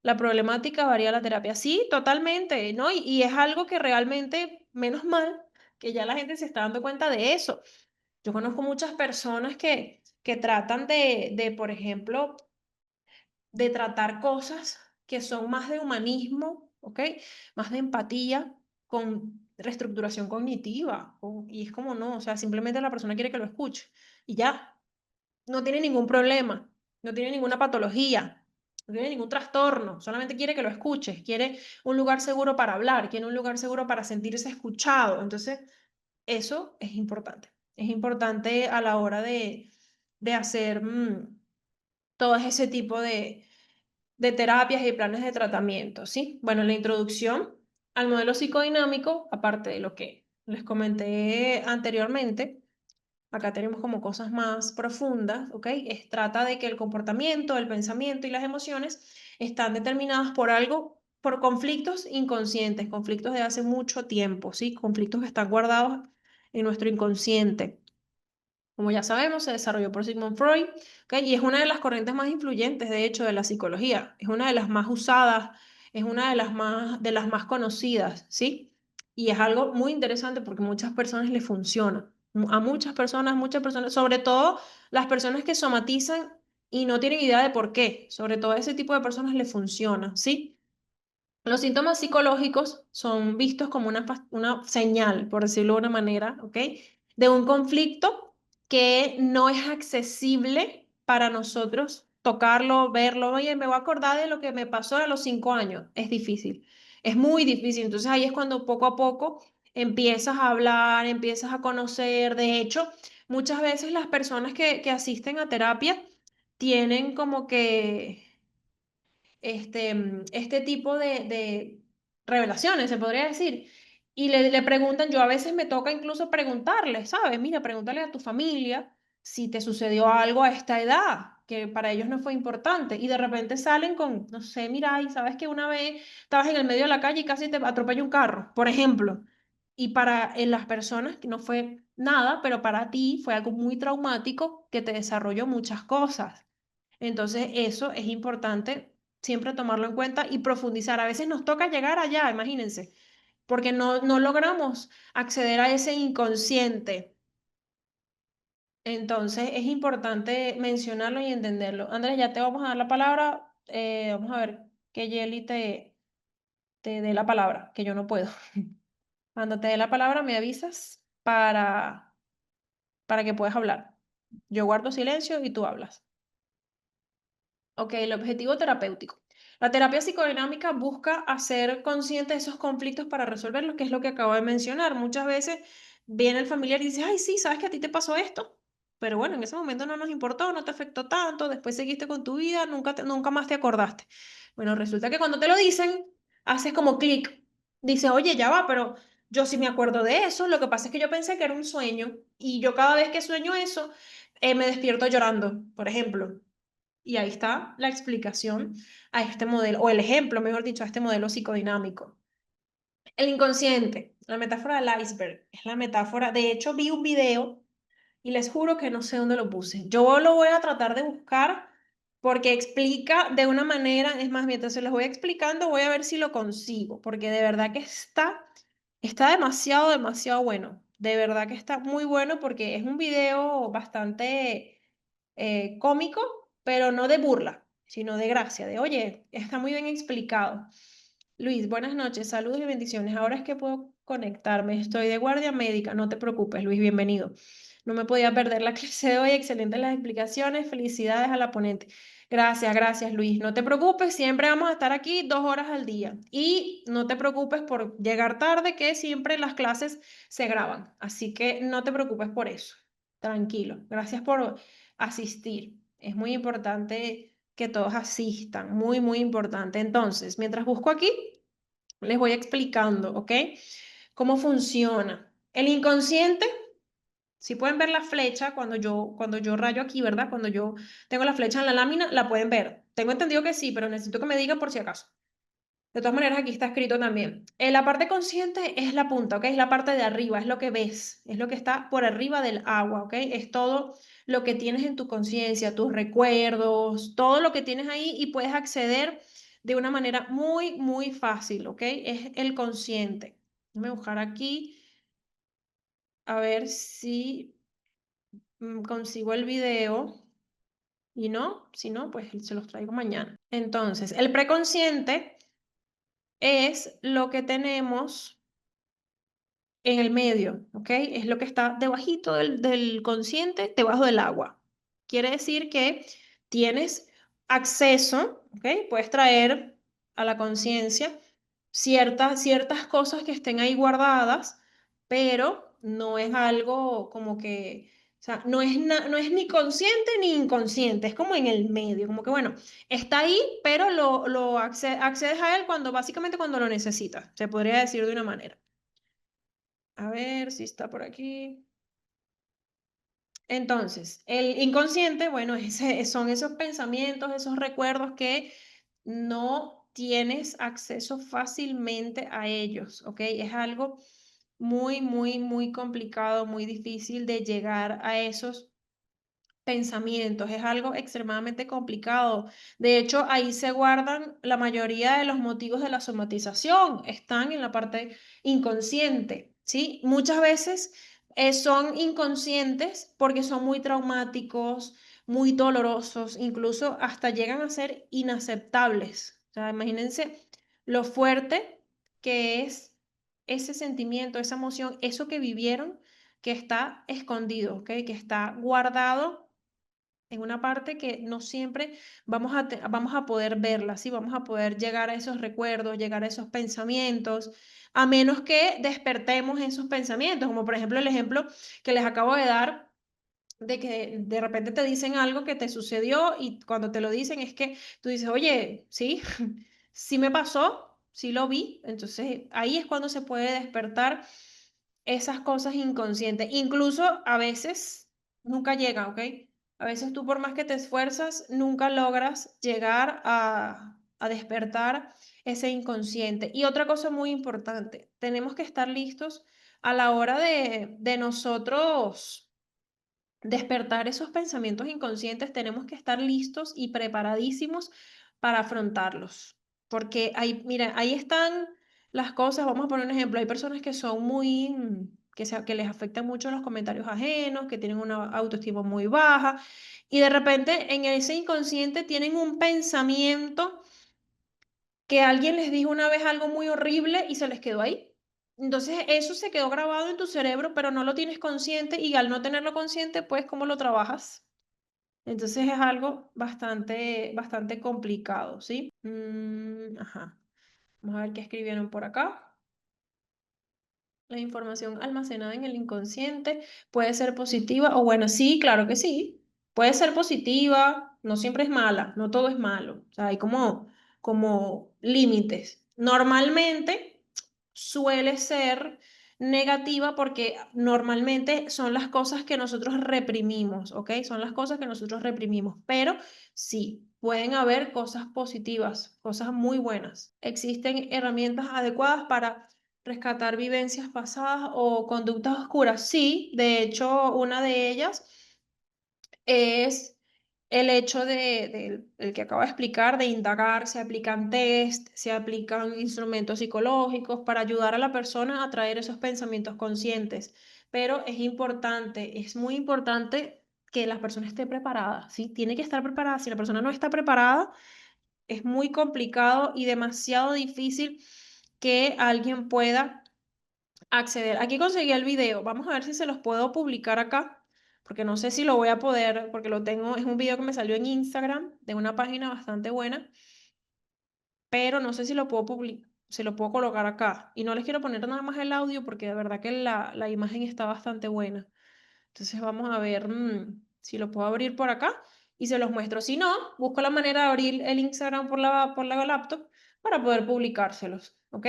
la problemática varía la terapia. Sí, totalmente, ¿no? Y es algo que realmente, menos mal, que ya la gente se está dando cuenta de eso. Yo conozco muchas personas que tratan por ejemplo, de tratar cosas que son más de humanismo, ¿ok? Más de empatía con reestructuración cognitiva. Y es como no, o sea, simplemente la persona quiere que lo escuche y ya, no tiene ningún problema, no tiene ninguna patología, no tiene ningún trastorno, solamente quiere que lo escuches, quiere un lugar seguro para hablar, quiere un lugar seguro para sentirse escuchado. Entonces, eso es importante a la hora de hacer todo ese tipo de terapias y planes de tratamiento, ¿sí? Bueno, la introducción al modelo psicodinámico, aparte de lo que les comenté anteriormente, acá tenemos como cosas más profundas, ¿ok? Trata de que el comportamiento, el pensamiento y las emociones están determinadas por algo, por conflictos inconscientes, conflictos de hace mucho tiempo, ¿sí? Conflictos que están guardados en nuestro inconsciente. Como ya sabemos, se desarrolló por Sigmund Freud, ¿ok? Y es una de las corrientes más influyentes, de hecho, de la psicología. Es una de las más usadas, es una de las más conocidas, ¿sí? Y es algo muy interesante porque a muchas personas les funciona. A muchas personas, sobre todo las personas que somatizan y no tienen idea de por qué. Sobre todo a ese tipo de personas les funciona, ¿sí? Los síntomas psicológicos son vistos como una señal, por decirlo de una manera, ¿ok? De un conflicto que no es accesible para nosotros tocarlo, verlo. Oye, me voy a acordar de lo que me pasó a los 5 años. Es difícil, es muy difícil. Entonces ahí es cuando poco a poco empiezas a hablar, empiezas a conocer. De hecho, muchas veces las personas que asisten a terapia tienen como que este tipo de revelaciones, se podría decir. Y le preguntan, yo a veces me toca incluso preguntarles, ¿sabes? Mira, pregúntale a tu familia si te sucedió algo a esta edad, que para ellos no fue importante. Y de repente salen con, no sé, mira, y sabes que una vez estabas en el medio de la calle y casi te atropella un carro, por ejemplo. Y para las personas que no fue nada, pero para ti fue algo muy traumático que te desarrolló muchas cosas. Entonces, eso es importante siempre tomarlo en cuenta y profundizar. A veces nos toca llegar allá, imagínense, porque no logramos acceder a ese inconsciente. Entonces, es importante mencionarlo y entenderlo. Andrés, ya te vamos a dar la palabra. Vamos a ver que Yeli te dé la palabra, que yo no puedo. Cuando te dé la palabra, me avisas para que puedas hablar. Yo guardo silencio y tú hablas. Ok, el objetivo terapéutico. La terapia psicodinámica busca hacer consciente de esos conflictos para resolverlos, que es lo que acabo de mencionar. Muchas veces viene el familiar y dice, ay, sí, sabes que a ti te pasó esto, pero bueno, en ese momento no nos importó, no te afectó tanto, después seguiste con tu vida, nunca más te acordaste. Bueno, resulta que cuando te lo dicen, haces como clic. Dices, oye, ya va, pero yo sí me acuerdo de eso, lo que pasa es que yo pensé que era un sueño y yo cada vez que sueño eso, me despierto llorando, por ejemplo. Y ahí está la explicación a este modelo, o el ejemplo, mejor dicho, a este modelo psicodinámico. El inconsciente, la metáfora del iceberg, es la metáfora. De hecho, vi un video y les juro que no sé dónde lo puse. Yo lo voy a tratar de buscar porque explica de una manera, es más, mientras se los voy explicando, voy a ver si lo consigo, porque de verdad que está demasiado, demasiado bueno. De verdad que está muy bueno porque es un video bastante cómico, pero no de burla, sino de gracia, de, oye, está muy bien explicado. Luis, buenas noches, saludos y bendiciones. Ahora es que puedo conectarme. Estoy de guardia médica, no te preocupes, Luis, bienvenido. No me podía perder la clase de hoy, excelentes las explicaciones, felicidades a la ponente. Gracias, gracias, Luis. No te preocupes, siempre vamos a estar aquí 2 horas al día. Y no te preocupes por llegar tarde, que siempre las clases se graban. Así que no te preocupes por eso. Tranquilo. Gracias por asistir. Es muy importante que todos asistan, muy, muy importante. Entonces, mientras busco aquí, les voy explicando, ¿ok? Cómo funciona. El inconsciente, si pueden ver la flecha cuando yo rayo aquí, ¿verdad? Cuando yo tengo la flecha en la lámina, la pueden ver. Tengo entendido que sí, pero necesito que me digan por si acaso. De todas maneras, aquí está escrito también. La parte consciente es la punta, ¿ok? Es la parte de arriba, es lo que ves, es lo que está por arriba del agua, ¿ok? Es todo lo que tienes en tu conciencia, tus recuerdos, todo lo que tienes ahí y puedes acceder de una manera muy, muy fácil, ¿ok? Es el consciente. Déjame buscar aquí a ver si consigo el video y no, si no, pues se los traigo mañana. Entonces, el preconsciente es lo que tenemos en el medio, ¿ok? Es lo que está debajito del consciente, debajo del agua. Quiere decir que tienes acceso, ¿ok? Puedes traer a la conciencia ciertas cosas que estén ahí guardadas, pero no es algo como que, o sea, no es ni consciente ni inconsciente, es como en el medio, como que bueno, está ahí, pero accedes a él básicamente cuando lo necesitas, se podría decir de una manera. A ver si está por aquí. Entonces, el inconsciente, bueno, son esos pensamientos, esos recuerdos que no tienes acceso fácilmente a ellos, ¿ok? Es algo muy, muy, muy complicado, muy difícil de llegar a esos pensamientos. Es algo extremadamente complicado. De hecho, ahí se guardan la mayoría de los motivos de la somatización. Están en la parte inconsciente, ¿sí? Muchas veces son inconscientes porque son muy traumáticos, muy dolorosos, incluso hasta llegan a ser inaceptables. O sea, imagínense lo fuerte que es ese sentimiento, esa emoción, eso que vivieron, que está escondido, ¿ok? Que está guardado en una parte que no siempre vamos a poder verla, ¿sí? Vamos a poder llegar a esos recuerdos, llegar a esos pensamientos, a menos que despertemos esos pensamientos, como por ejemplo el ejemplo que les acabo de dar de que de repente te dicen algo que te sucedió y cuando te lo dicen es que tú dices, oye, sí, sí me pasó, sí lo vi, entonces ahí es cuando se puede despertar esas cosas inconscientes. Incluso a veces nunca llega, ¿ok? A veces tú por más que te esfuerzas, nunca logras llegar a despertar ese inconsciente. Y otra cosa muy importante, tenemos que estar listos a la hora de nosotros despertar esos pensamientos inconscientes, tenemos que estar listos y preparadísimos para afrontarlos. Porque ahí, mira, ahí están las cosas. Vamos a poner un ejemplo. Hay personas que son muy, que les afectan mucho los comentarios ajenos, que tienen una autoestima muy baja y de repente en ese inconsciente tienen un pensamiento que alguien les dijo una vez algo muy horrible y se les quedó ahí. Entonces eso se quedó grabado en tu cerebro, pero no lo tienes consciente y al no tenerlo consciente, pues, ¿cómo lo trabajas? Entonces es algo bastante, bastante complicado, ¿sí? Ajá. Vamos a ver qué escribieron por acá. La información almacenada en el inconsciente puede ser positiva o buena. Sí, claro que sí. Puede ser positiva, no siempre es mala, no todo es malo. O sea, hay como límites. Normalmente suele ser negativa porque normalmente son las cosas que nosotros reprimimos, ¿ok? Son las cosas que nosotros reprimimos, pero sí, pueden haber cosas positivas, cosas muy buenas. Existen herramientas adecuadas para rescatar vivencias pasadas o conductas oscuras. Sí, de hecho, una de ellas es el hecho el que acabo de explicar, de indagar, se aplican test, se aplican instrumentos psicológicos para ayudar a la persona a traer esos pensamientos conscientes. Pero es importante, es muy importante que la persona esté preparada, ¿sí? Tiene que estar preparada. Si la persona no está preparada, es muy complicado y demasiado difícil que alguien pueda acceder. Aquí conseguí el video. Vamos a ver si se los puedo publicar acá, porque no sé si lo voy a poder, porque lo tengo, es un video que me salió en Instagram de una página bastante buena, pero no sé si lo puedo publicar, se lo puedo colocar acá. Y no les quiero poner nada más el audio porque de verdad que la imagen está bastante buena. Entonces vamos a ver si lo puedo abrir por acá y se los muestro. Si no, busco la manera de abrir el Instagram por la laptop para poder publicárselos, ¿ok?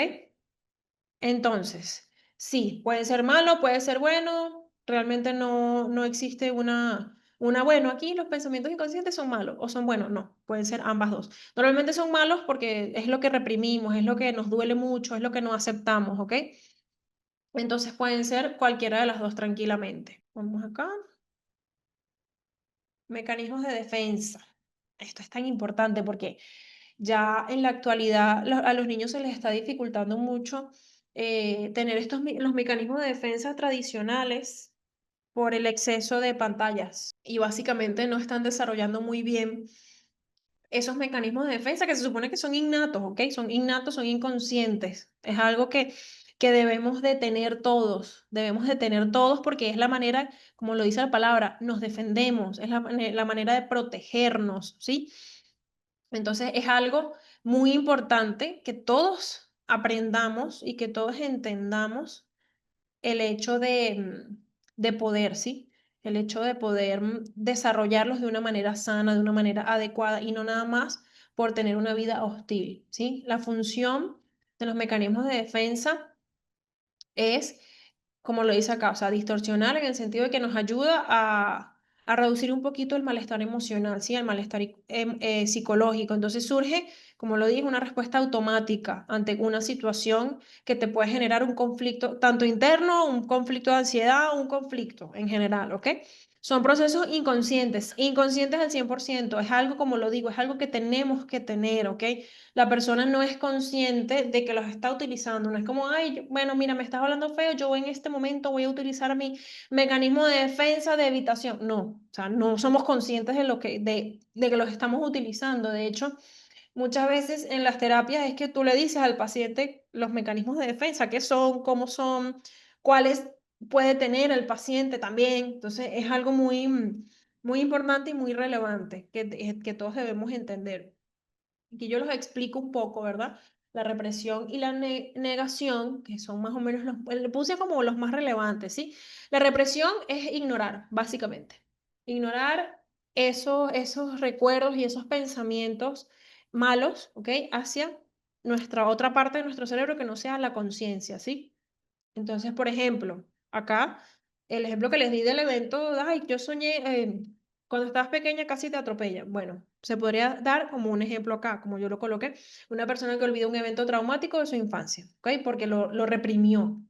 Entonces, sí, puede ser malo, puede ser bueno, realmente no existe bueno, aquí los pensamientos inconscientes son malos o son buenos, no, pueden ser ambas dos. Normalmente son malos porque es lo que reprimimos, es lo que nos duele mucho, es lo que no aceptamos, ¿ok? Entonces pueden ser cualquiera de las dos tranquilamente. Vamos acá, mecanismos de defensa. Esto es tan importante porque ya en la actualidad a los niños se les está dificultando mucho tener los mecanismos de defensa tradicionales por el exceso de pantallas y básicamente no están desarrollando muy bien esos mecanismos de defensa que se supone que son innatos, ¿ok? Son innatos, son inconscientes. Es algo que debemos de tener todos porque es la manera, como lo dice la palabra, nos defendemos, es la manera de protegernos, ¿sí? Entonces es algo muy importante que todos aprendamos y que todos entendamos el hecho de poder, ¿sí? El hecho de poder desarrollarlos de una manera sana, de una manera adecuada y no nada más por tener una vida hostil, ¿sí? La función de los mecanismos de defensa es, como lo dice acá, o sea, distorsionar en el sentido de que nos ayuda a reducir un poquito el malestar emocional, ¿sí? El malestar psicológico. Entonces surge, como lo dije, una respuesta automática ante una situación que te puede generar un conflicto, tanto interno, un conflicto de ansiedad, un conflicto en general, ¿ok? Son procesos inconscientes, inconscientes al 100%. Es algo, como lo digo, es algo que tenemos que tener, ¿ok? La persona no es consciente de que los está utilizando. No es como, ay, bueno, mira, me estás hablando feo, yo en este momento voy a utilizar mi mecanismo de defensa, de evitación. No, o sea, no somos conscientes de que los estamos utilizando. De hecho, muchas veces en las terapias es que tú le dices al paciente los mecanismos de defensa, qué son, cómo son, cuáles puede tener el paciente también. Entonces, es algo muy importante y muy relevante que todos debemos entender. Aquí yo los explico un poco, ¿verdad? La represión y la negación, que son más o menos le puse como los más relevantes, ¿sí? La represión es ignorar, básicamente. Ignorar esos recuerdos y esos pensamientos malos, ¿ok? Hacia nuestra otra parte de nuestro cerebro que no sea la conciencia, ¿sí? Entonces, por ejemplo, acá, el ejemplo que les di del evento, ay, yo soñé, cuando estabas pequeña casi te atropellan. Bueno, se podría dar como un ejemplo acá, como yo lo coloqué, una persona que olvidó un evento traumático de su infancia, ¿ok? Porque lo reprimió.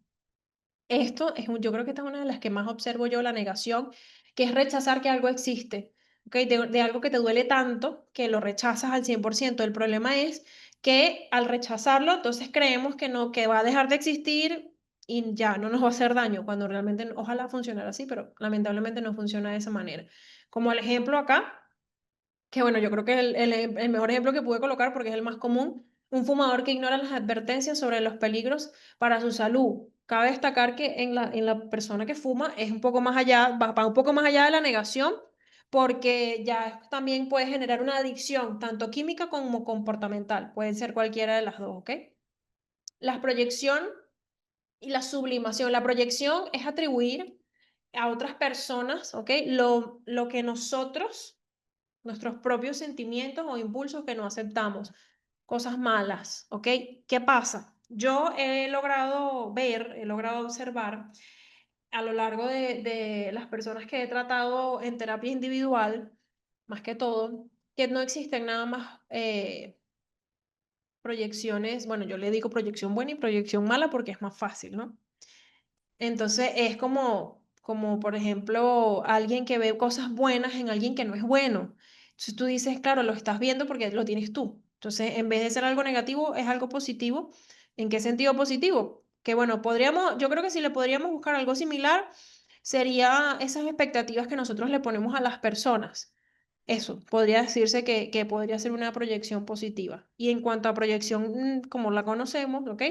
Yo creo que esta es una de las que más observo yo, la negación, que es rechazar que algo existe, ¿ok? De algo que te duele tanto que lo rechazas al 100%. El problema es que al rechazarlo, entonces creemos que no, que va a dejar de existir y ya no nos va a hacer daño, cuando realmente ojalá funcionara así, pero lamentablemente no funciona de esa manera. Como el ejemplo acá, que bueno, yo creo que el mejor ejemplo que pude colocar, porque es el más común, un fumador que ignora las advertencias sobre los peligros para su salud. Cabe destacar que en la persona que fuma es un poco más allá, va un poco más allá de la negación, porque ya también puede generar una adicción, tanto química como comportamental. Puede ser cualquiera de las dos, ¿ok? La proyección y la sublimación. La proyección es atribuir a otras personas, ¿ok? Lo que nosotros nuestros propios sentimientos o impulsos que no aceptamos, cosas malas, ¿ok? ¿Qué pasa? Yo he logrado ver, he logrado observar a lo largo de las personas que he tratado en terapia individual, más que todo, que no existen nada más proyecciones, bueno, yo le digo proyección buena y proyección mala porque es más fácil, ¿no? Entonces es como por ejemplo, alguien que ve cosas buenas en alguien que no es bueno. Entonces tú dices, claro, lo estás viendo porque lo tienes tú. Entonces, en vez de ser algo negativo, es algo positivo. ¿En qué sentido positivo? Que bueno, yo creo que si le podríamos buscar algo similar, sería esas expectativas que nosotros le ponemos a las personas. Eso, podría decirse que podría ser una proyección positiva. Y en cuanto a proyección, como la conocemos, ¿ok?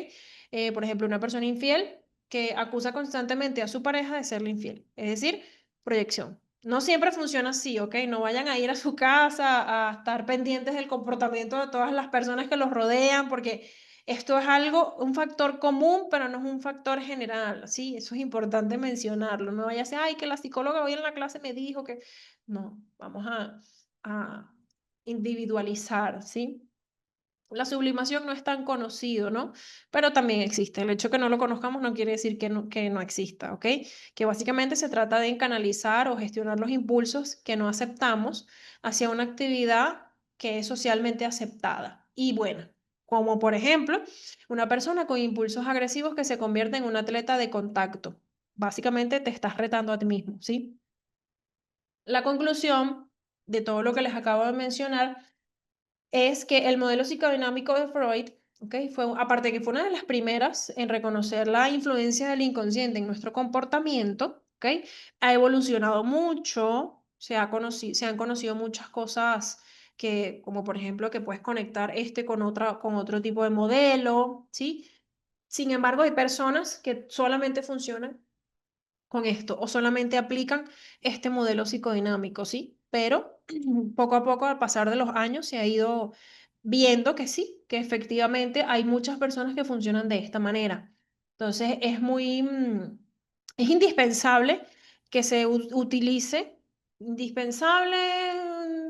Por ejemplo, una persona infiel que acusa constantemente a su pareja de serle infiel. Es decir, proyección. No siempre funciona así, ¿ok? No vayan a ir a su casa a estar pendientes del comportamiento de todas las personas que los rodean, porque esto es algo, un factor común, pero no es un factor general, ¿sí? Eso es importante mencionarlo. No vaya a ser, ay, que la psicóloga hoy en la clase me dijo que... No, vamos a individualizar, ¿sí? La sublimación no es tan conocido, ¿no? Pero también existe. El hecho de que no lo conozcamos no quiere decir que no exista, ¿ok? Que básicamente se trata de canalizar o gestionar los impulsos que no aceptamos hacia una actividad que es socialmente aceptada y buena. Como por ejemplo, una persona con impulsos agresivos que se convierte en un atleta de contacto. Básicamente te estás retando a ti mismo, ¿sí? La conclusión de todo lo que les acabo de mencionar es que el modelo psicodinámico de Freud, ¿okay? Aparte de que fue una de las primeras en reconocer la influencia del inconsciente en nuestro comportamiento, ¿okay? Ha evolucionado mucho, se han conocido muchas cosas que, como por ejemplo, que puedes conectar este con otro tipo de modelo, ¿sí? Sin embargo, hay personas que solamente funcionan con esto o solamente aplican este modelo psicodinámico, ¿sí? Pero poco a poco, al pasar de los años, se ha ido viendo que sí, que efectivamente hay muchas personas que funcionan de esta manera. Entonces, es indispensable que se utilice, indispensable,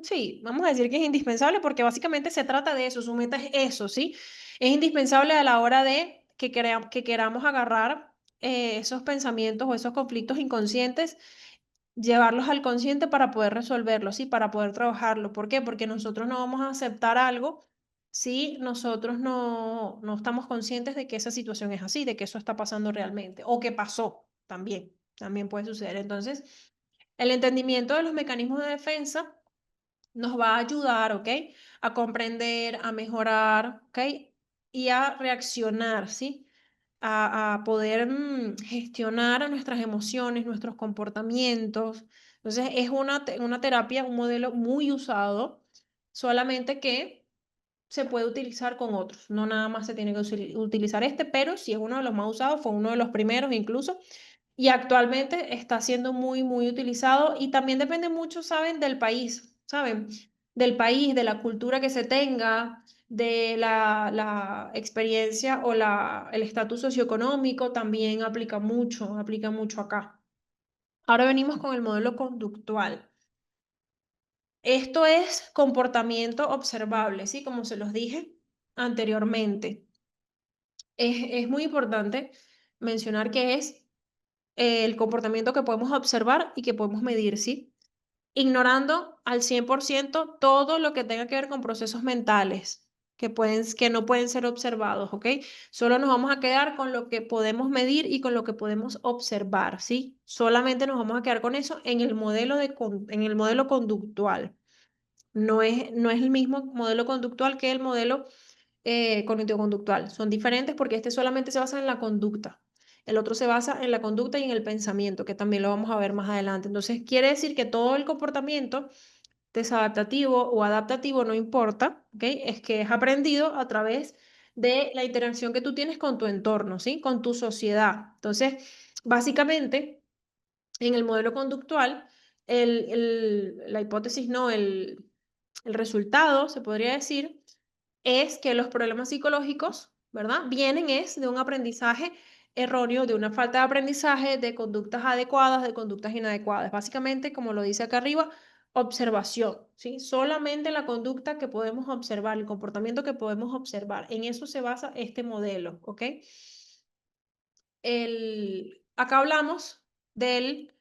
sí, vamos a decir que es indispensable porque básicamente se trata de eso, su meta es eso, ¿sí? Es indispensable a la hora de que queramos agarrar esos pensamientos o esos conflictos inconscientes, llevarlos al consciente para poder resolverlos, ¿sí? Para poder trabajarlo. ¿Por qué? Porque nosotros no vamos a aceptar algo si nosotros no estamos conscientes de que esa situación es así, de que eso está pasando realmente o que pasó también. También puede suceder. Entonces, el entendimiento de los mecanismos de defensa nos va a ayudar, ¿ok? A comprender, a mejorar, ¿ok? Y a reaccionar, ¿sí? A poder gestionar nuestras emociones, nuestros comportamientos. Entonces, es una terapia, un modelo muy usado, solamente que se puede utilizar con otros. No nada más se tiene que utilizar este, pero si es uno de los más usados, fue uno de los primeros incluso, y actualmente está siendo muy utilizado y también depende mucho, ¿saben? Del país, ¿saben? Del país, de la cultura que se tenga, de la experiencia o el estatus socioeconómico también aplica mucho acá. Ahora venimos con el modelo conductual. Esto es comportamiento observable, ¿sí? Como se los dije anteriormente. Es muy importante mencionar que es el comportamiento que podemos observar y que podemos medir, ¿sí? Ignorando al 100% todo lo que tenga que ver con procesos mentales que no pueden ser observados, ¿ok? Solo nos vamos a quedar con lo que podemos medir y con lo que podemos observar, ¿sí? Solamente nos vamos a quedar con eso en el en el modelo conductual. No es el mismo modelo conductual que el modelo cognitivo-conductual. Son diferentes porque este solamente se basa en la conducta. El otro se basa en la conducta y en el pensamiento, que también lo vamos a ver más adelante. Entonces, quiere decir que todo el comportamiento desadaptativo o adaptativo, no importa, ¿ok? Es que es aprendido a través de la interacción que tú tienes con tu entorno, ¿sí? Con tu sociedad. Entonces, básicamente, en el modelo conductual, la hipótesis, no, el resultado, se podría decir, es que los problemas psicológicos, ¿verdad? Vienen es de un aprendizaje erróneo, de una falta de aprendizaje, de conductas adecuadas, de conductas inadecuadas. Básicamente, como lo dice acá arriba, observación, ¿sí? Solamente la conducta que podemos observar, el comportamiento que podemos observar. En eso se basa este modelo, ¿ok? Acá hablamos del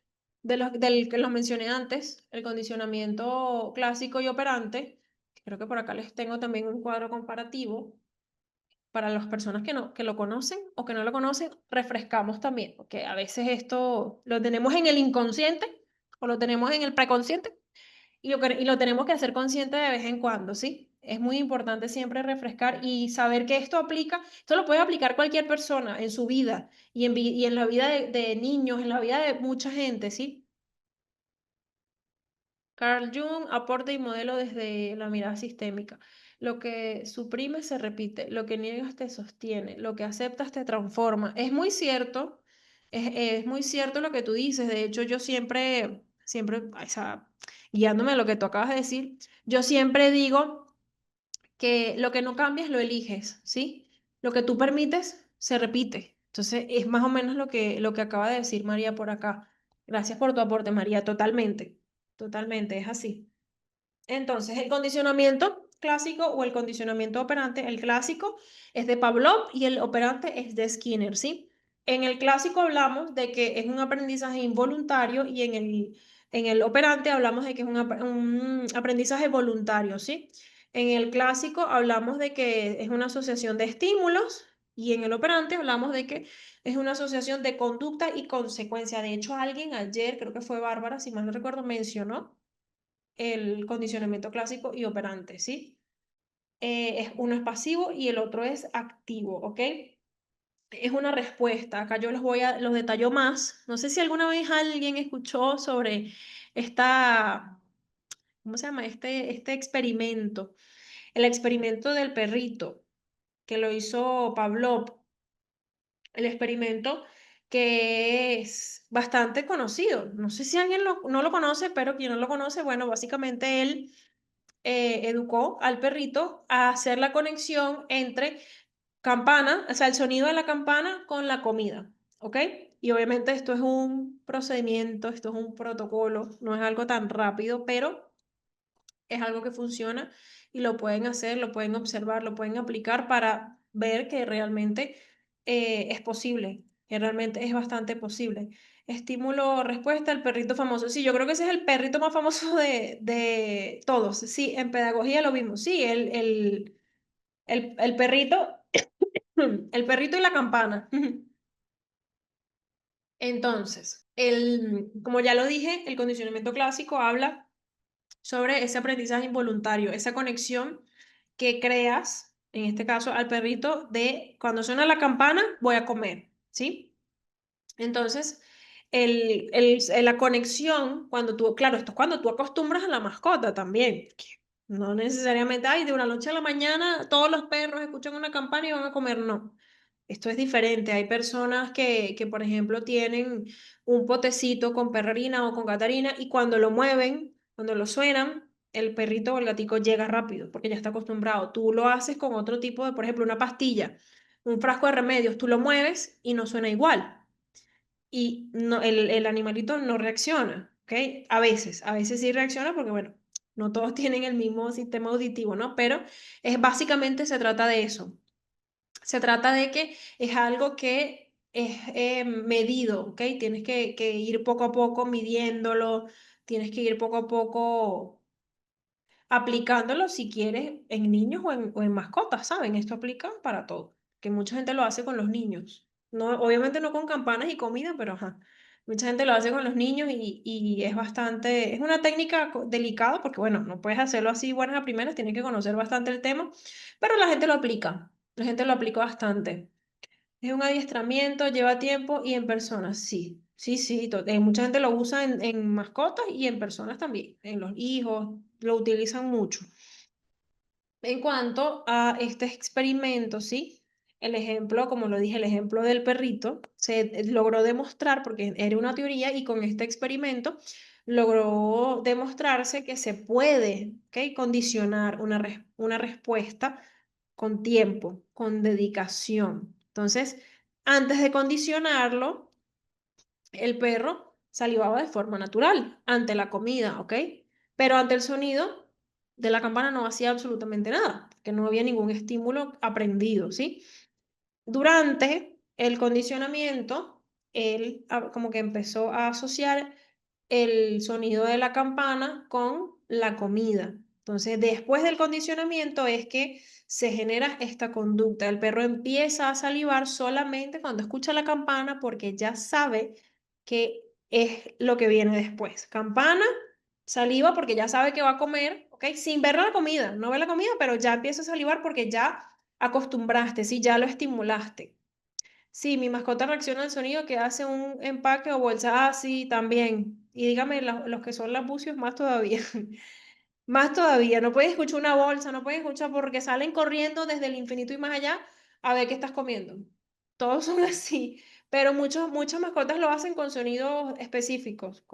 que lo mencioné antes, el condicionamiento clásico y operante. Creo que por acá les tengo también un cuadro comparativo para las personas que lo conocen o que no lo conocen, refrescamos también, porque a veces esto lo tenemos en el inconsciente o lo tenemos en el preconsciente y lo tenemos que hacer consciente de vez en cuando, ¿sí? Es muy importante siempre refrescar y saber que esto lo puede aplicar cualquier persona en su vida y en la vida de niños, en la vida de mucha gente, ¿sí? Carl Jung, aporte y modelo desde la mirada sistémica. Lo que suprimes se repite, lo que niegas te sostiene, lo que aceptas te transforma. Es muy cierto, es muy cierto lo que tú dices. De hecho, yo siempre, o sea, guiándome a lo que tú acabas de decir, yo siempre digo que lo que no cambias lo eliges, ¿sí? Lo que tú permites se repite. Entonces, es más o menos lo que acaba de decir María por acá. Gracias por tu aporte, María, totalmente, totalmente, es así. Entonces, el condicionamiento clásico o el condicionamiento operante, el clásico es de Pavlov y el operante es de Skinner, ¿sí? En el clásico hablamos de que es un aprendizaje involuntario y en el operante hablamos de que es un aprendizaje voluntario, ¿sí? En el clásico hablamos de que es una asociación de estímulos y en el operante hablamos de que es una asociación de conducta y consecuencia. De hecho, alguien ayer, creo que fue Bárbara, si mal no recuerdo, mencionó el condicionamiento clásico y operante, ¿sí? Uno es pasivo y el otro es activo, ¿ok? Es una respuesta. Acá yo los detallo más. No sé si alguna vez alguien escuchó sobre esta, ¿cómo se llama? Este experimento. El experimento del perrito que lo hizo Pavlov. El experimento que es bastante conocido. No sé si alguien no lo conoce, pero quien no lo conoce, bueno, básicamente él educó al perrito a hacer la conexión entre campana, o sea, el sonido de la campana con la comida, ¿ok? Y obviamente esto es un procedimiento, esto es un protocolo, no es algo tan rápido, pero es algo que funciona y lo pueden hacer, lo pueden observar, lo pueden aplicar para ver que realmente es posible, que realmente es bastante posible. Estímulo-respuesta, el perrito famoso. Sí, yo creo que ese es el perrito más famoso de todos. Sí, en pedagogía lo mismo. Sí, el perrito, el perrito y la campana. Entonces, como ya lo dije, el condicionamiento clásico habla sobre ese aprendizaje involuntario, esa conexión que creas, en este caso al perrito, de cuando suena la campana, voy a comer, ¿sí? Entonces, la conexión, cuando tú, claro, esto es cuando tú acostumbras a la mascota también, que no necesariamente, ay, de una noche a la mañana todos los perros escuchan una campana y van a comer, no. Esto es diferente. Hay personas por ejemplo, tienen un potecito con perrina o con gatarina y cuando lo mueven, cuando lo suenan, el perrito o el gatico llega rápido porque ya está acostumbrado. Tú lo haces con otro tipo de, por ejemplo, una pastilla, un frasco de remedios, tú lo mueves y no suena igual y no, el animalito no reacciona, ¿ok? A veces sí reacciona porque, bueno, no todos tienen el mismo sistema auditivo, ¿no? Pero básicamente se trata de eso. Se trata de que es algo que es medido, ¿ok? Tienes que ir poco a poco midiéndolo, tienes que ir poco a poco aplicándolo si quieres en niños o en mascotas, ¿saben? Esto aplica para todo, que mucha gente lo hace con los niños. No, obviamente no con campanas y comida, pero ajá. Mucha gente lo hace con los niños y es bastante, es una técnica delicada porque, bueno, no puedes hacerlo así buenas a primeras, tienes que conocer bastante el tema, pero la gente lo aplica, la gente lo aplica bastante. Es un adiestramiento, lleva tiempo y en personas, sí. Sí, sí, mucha gente lo usa en mascotas y en personas también, en los hijos, lo utilizan mucho. En cuanto a este experimento, ¿sí? El ejemplo, como lo dije, el ejemplo del perrito, se logró demostrar, porque era una teoría, y con este experimento logró demostrarse que se puede, ¿ok? Condicionar una respuesta con tiempo, con dedicación. Entonces, antes de condicionarlo, el perro salivaba de forma natural ante la comida, ¿ok? pero ante el sonido de la campana no hacía absolutamente nada, que no había ningún estímulo aprendido, ¿sí? Durante el condicionamiento, él como que empezó a asociar el sonido de la campana con la comida. Entonces, después del condicionamiento es que se genera esta conducta. El perro empieza a salivar solamente cuando escucha la campana porque ya sabe que es lo que viene después. Campana, saliva porque ya sabe que va a comer, ¿ok? Sin ver la comida, no ve la comida, pero ya empieza a salivar porque ya acostumbraste, sí, ya lo estimulaste. Sí, mi mascota reacciona al sonido que hace un empaque o bolsa. Ah, sí, también. Y dígame, los que son labucios más todavía. Más todavía. No puedes escuchar una bolsa, no puedes escuchar porque salen corriendo desde el infinito y más allá a ver qué estás comiendo. Todos son así. Pero muchas mascotas lo hacen con sonidos específicos.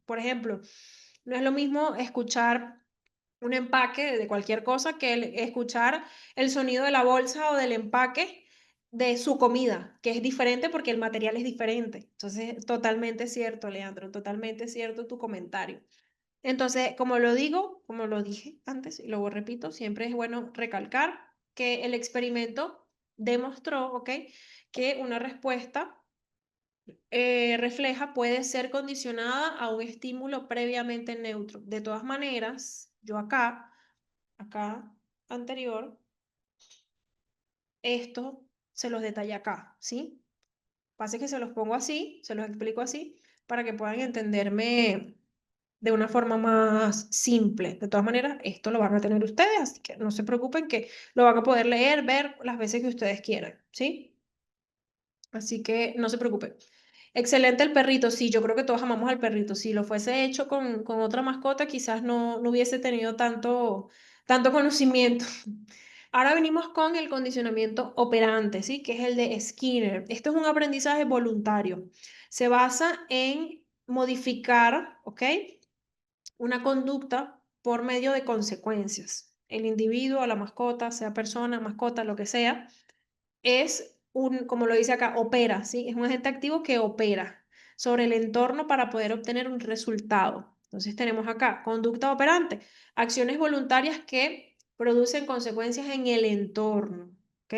Por ejemplo, no es lo mismo escuchar un empaque de cualquier cosa que escuchar el sonido de la bolsa o del empaque de su comida, que es diferente porque el material es diferente. Entonces, totalmente cierto, Leandro, totalmente cierto tu comentario. Entonces, como lo digo, como lo dije antes y luego repito, siempre es bueno recalcar que el experimento demostró, ¿ok? Que una respuesta refleja puede ser condicionada a un estímulo previamente neutro. De todas maneras, yo acá anterior, esto se los detallé acá, ¿sí? Pasa que se los pongo así, se los explico así, para que puedan entenderme de una forma más simple. De todas maneras, esto lo van a tener ustedes, así que no se preocupen que lo van a poder leer, ver las veces que ustedes quieran, ¿sí? Así que no se preocupen. Excelente el perrito, sí, yo creo que todos amamos al perrito. Si lo fuese hecho con otra mascota, quizás no hubiese tenido tanto conocimiento. Ahora venimos con el condicionamiento operante, ¿sí? Que es el de Skinner. Esto es un aprendizaje voluntario. Se basa en modificar, ¿ok? Una conducta por medio de consecuencias. El individuo, la mascota, sea persona, mascota, lo que sea, como lo dice acá, opera, ¿sí? Es un agente activo que opera sobre el entorno para poder obtener un resultado. Entonces tenemos acá conducta operante, acciones voluntarias que producen consecuencias en el entorno, ¿ok?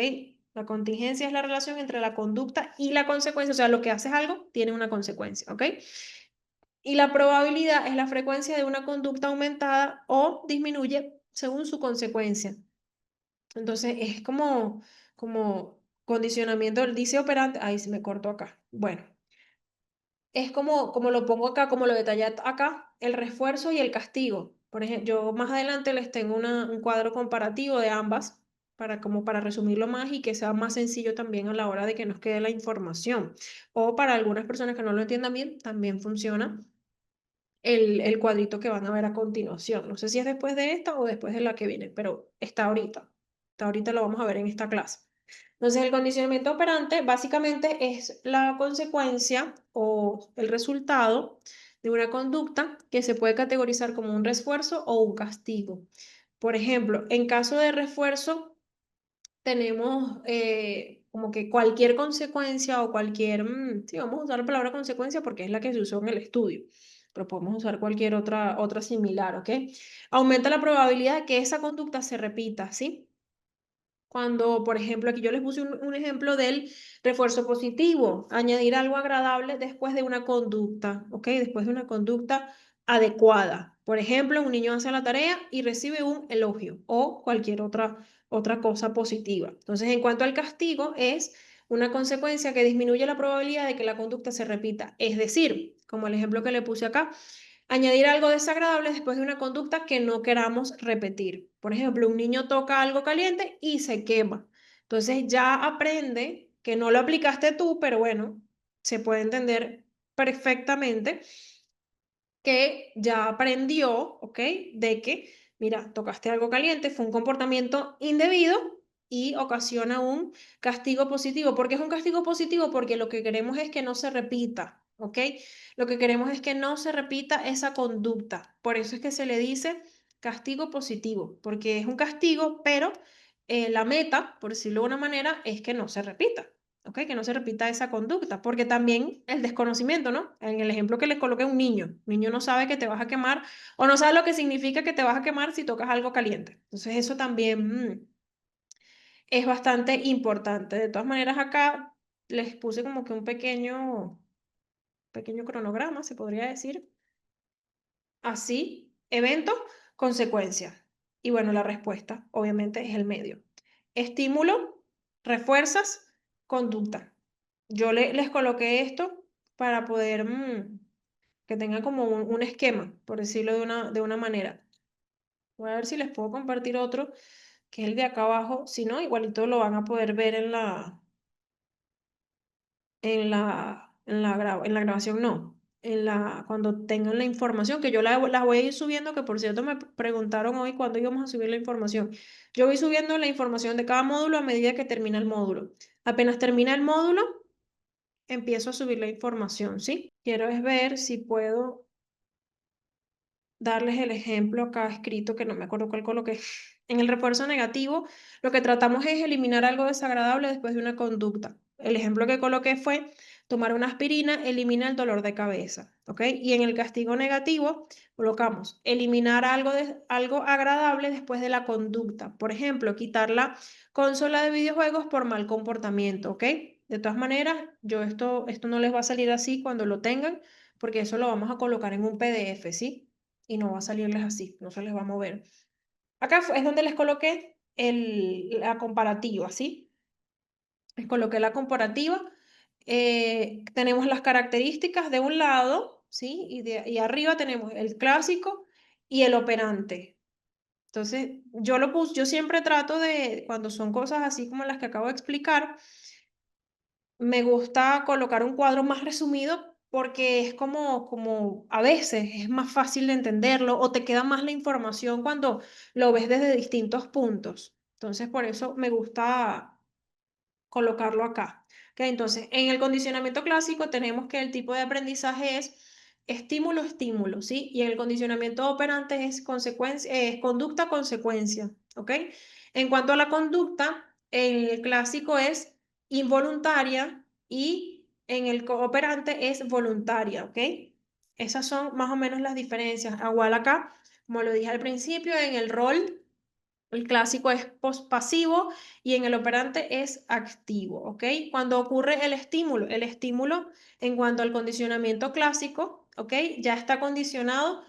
La contingencia es la relación entre la conducta y la consecuencia, o sea, lo que haces algo tiene una consecuencia, ¿ok? Y la probabilidad es la frecuencia de una conducta aumentada o disminuye según su consecuencia. Entonces es como condicionamiento, dice operante, ahí se me cortó acá. Bueno, es como lo pongo acá, como lo detallé acá, el refuerzo y el castigo. Por ejemplo, yo más adelante les tengo un cuadro comparativo de ambas para resumirlo más y que sea más sencillo también a la hora de que nos quede la información. O para algunas personas que no lo entiendan bien, también funciona el cuadrito que van a ver a continuación. No sé si es después de esta o después de la que viene, pero está ahorita. Está ahorita lo vamos a ver en esta clase. Entonces, el condicionamiento operante básicamente es la consecuencia o el resultado de una conducta que se puede categorizar como un refuerzo o un castigo. Por ejemplo, en caso de refuerzo, tenemos como que cualquier consecuencia o sí, vamos a usar la palabra consecuencia porque es la que se usó en el estudio, pero podemos usar cualquier otra similar, ¿ok? Aumenta la probabilidad de que esa conducta se repita, ¿sí? Cuando, por ejemplo, aquí yo les puse un ejemplo del refuerzo positivo, añadir algo agradable después de una conducta, ¿ok? Después de una conducta adecuada. Por ejemplo, un niño hace la tarea y recibe un elogio o cualquier otra cosa positiva. Entonces, en cuanto al castigo, es una consecuencia que disminuye la probabilidad de que la conducta se repita. Es decir, como el ejemplo que le puse acá, añadir algo desagradable después de una conducta que no queramos repetir. Por ejemplo, un niño toca algo caliente y se quema. Entonces ya aprende que no lo aplicaste tú, pero bueno, se puede entender perfectamente que ya aprendió, ¿ok? De que, mira, tocaste algo caliente, fue un comportamiento indebido y ocasiona un castigo positivo. ¿Por qué es un castigo positivo? Porque lo que queremos es que no se repita, ¿ok? Lo que queremos es que no se repita esa conducta. Por eso es que se le dice castigo positivo, porque es un castigo, pero la meta, por decirlo de una manera, es que no se repita. ¿ok? Que no se repita esa conducta, porque también el desconocimiento, ¿no? En el ejemplo que le coloqué a un niño no sabe que te vas a quemar o no sabe lo que significa que te vas a quemar si tocas algo caliente. Entonces eso también es bastante importante. De todas maneras, acá les puse como que un pequeño cronograma, se podría decir. Así, evento, consecuencia. Y bueno, la respuesta, obviamente, es el medio. Estímulo, refuerzas, conducta. Yo les coloqué esto para poder que tengan como un esquema, por decirlo de una manera. Voy a ver si les puedo compartir otro, que es el de acá abajo. Si no, igualito lo van a poder ver en la grabación, no. Cuando tengan la información, que yo las voy a ir subiendo, que por cierto me preguntaron hoy cuándo íbamos a subir la información. Yo voy subiendo la información de cada módulo a medida que termina el módulo. Apenas termina el módulo, empiezo a subir la información, ¿sí? Quiero es ver si puedo darles el ejemplo acá escrito, que no me acuerdo cuál coloqué. En el refuerzo negativo, lo que tratamos es eliminar algo desagradable después de una conducta. El ejemplo que coloqué fue tomar una aspirina, elimina el dolor de cabeza, ¿ok? Y en el castigo negativo, colocamos eliminar algo agradable después de la conducta. Por ejemplo, quitar la consola de videojuegos por mal comportamiento, ¿ok? De todas maneras, esto no les va a salir así cuando lo tengan, porque eso lo vamos a colocar en un PDF, ¿sí? Y no va a salirles así, no se les va a mover. Acá es donde les coloqué la comparativa, ¿sí? Les coloqué la comparativa. Tenemos las características de un lado, ¿sí? Y arriba tenemos el clásico y el operante. Entonces, yo siempre trato de, cuando son cosas así como las que acabo de explicar, me gusta colocar un cuadro más resumido porque es como a veces es más fácil de entenderlo o te queda más la información cuando lo ves desde distintos puntos. Entonces, por eso me gusta colocarlo acá. ¿Ok? Entonces, en el condicionamiento clásico tenemos que el tipo de aprendizaje es estímulo-estímulo, ¿sí? Y en el condicionamiento operante es conducta-consecuencia, ¿ok? En cuanto a la conducta, el clásico es involuntaria y en el operante es voluntaria, ¿ok? Esas son más o menos las diferencias. Igual acá, como lo dije al principio, en el rol el clásico es pasivo y en el operante es activo, ¿ok? Cuando ocurre el estímulo en cuanto al condicionamiento clásico, ¿ok? Ya está condicionado,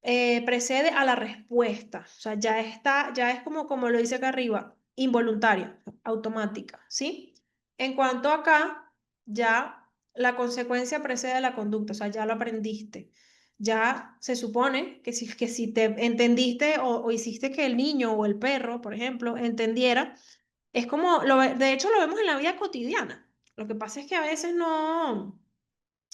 precede a la respuesta, o sea, ya es como lo dice acá arriba, involuntaria, automática, ¿sí? En cuanto acá, ya la consecuencia precede a la conducta, o sea, ya lo aprendiste. Ya se supone que si te entendiste o hiciste que el niño o el perro, por ejemplo, entendiera, es como, de hecho lo vemos en la vida cotidiana. Lo que pasa es que a veces no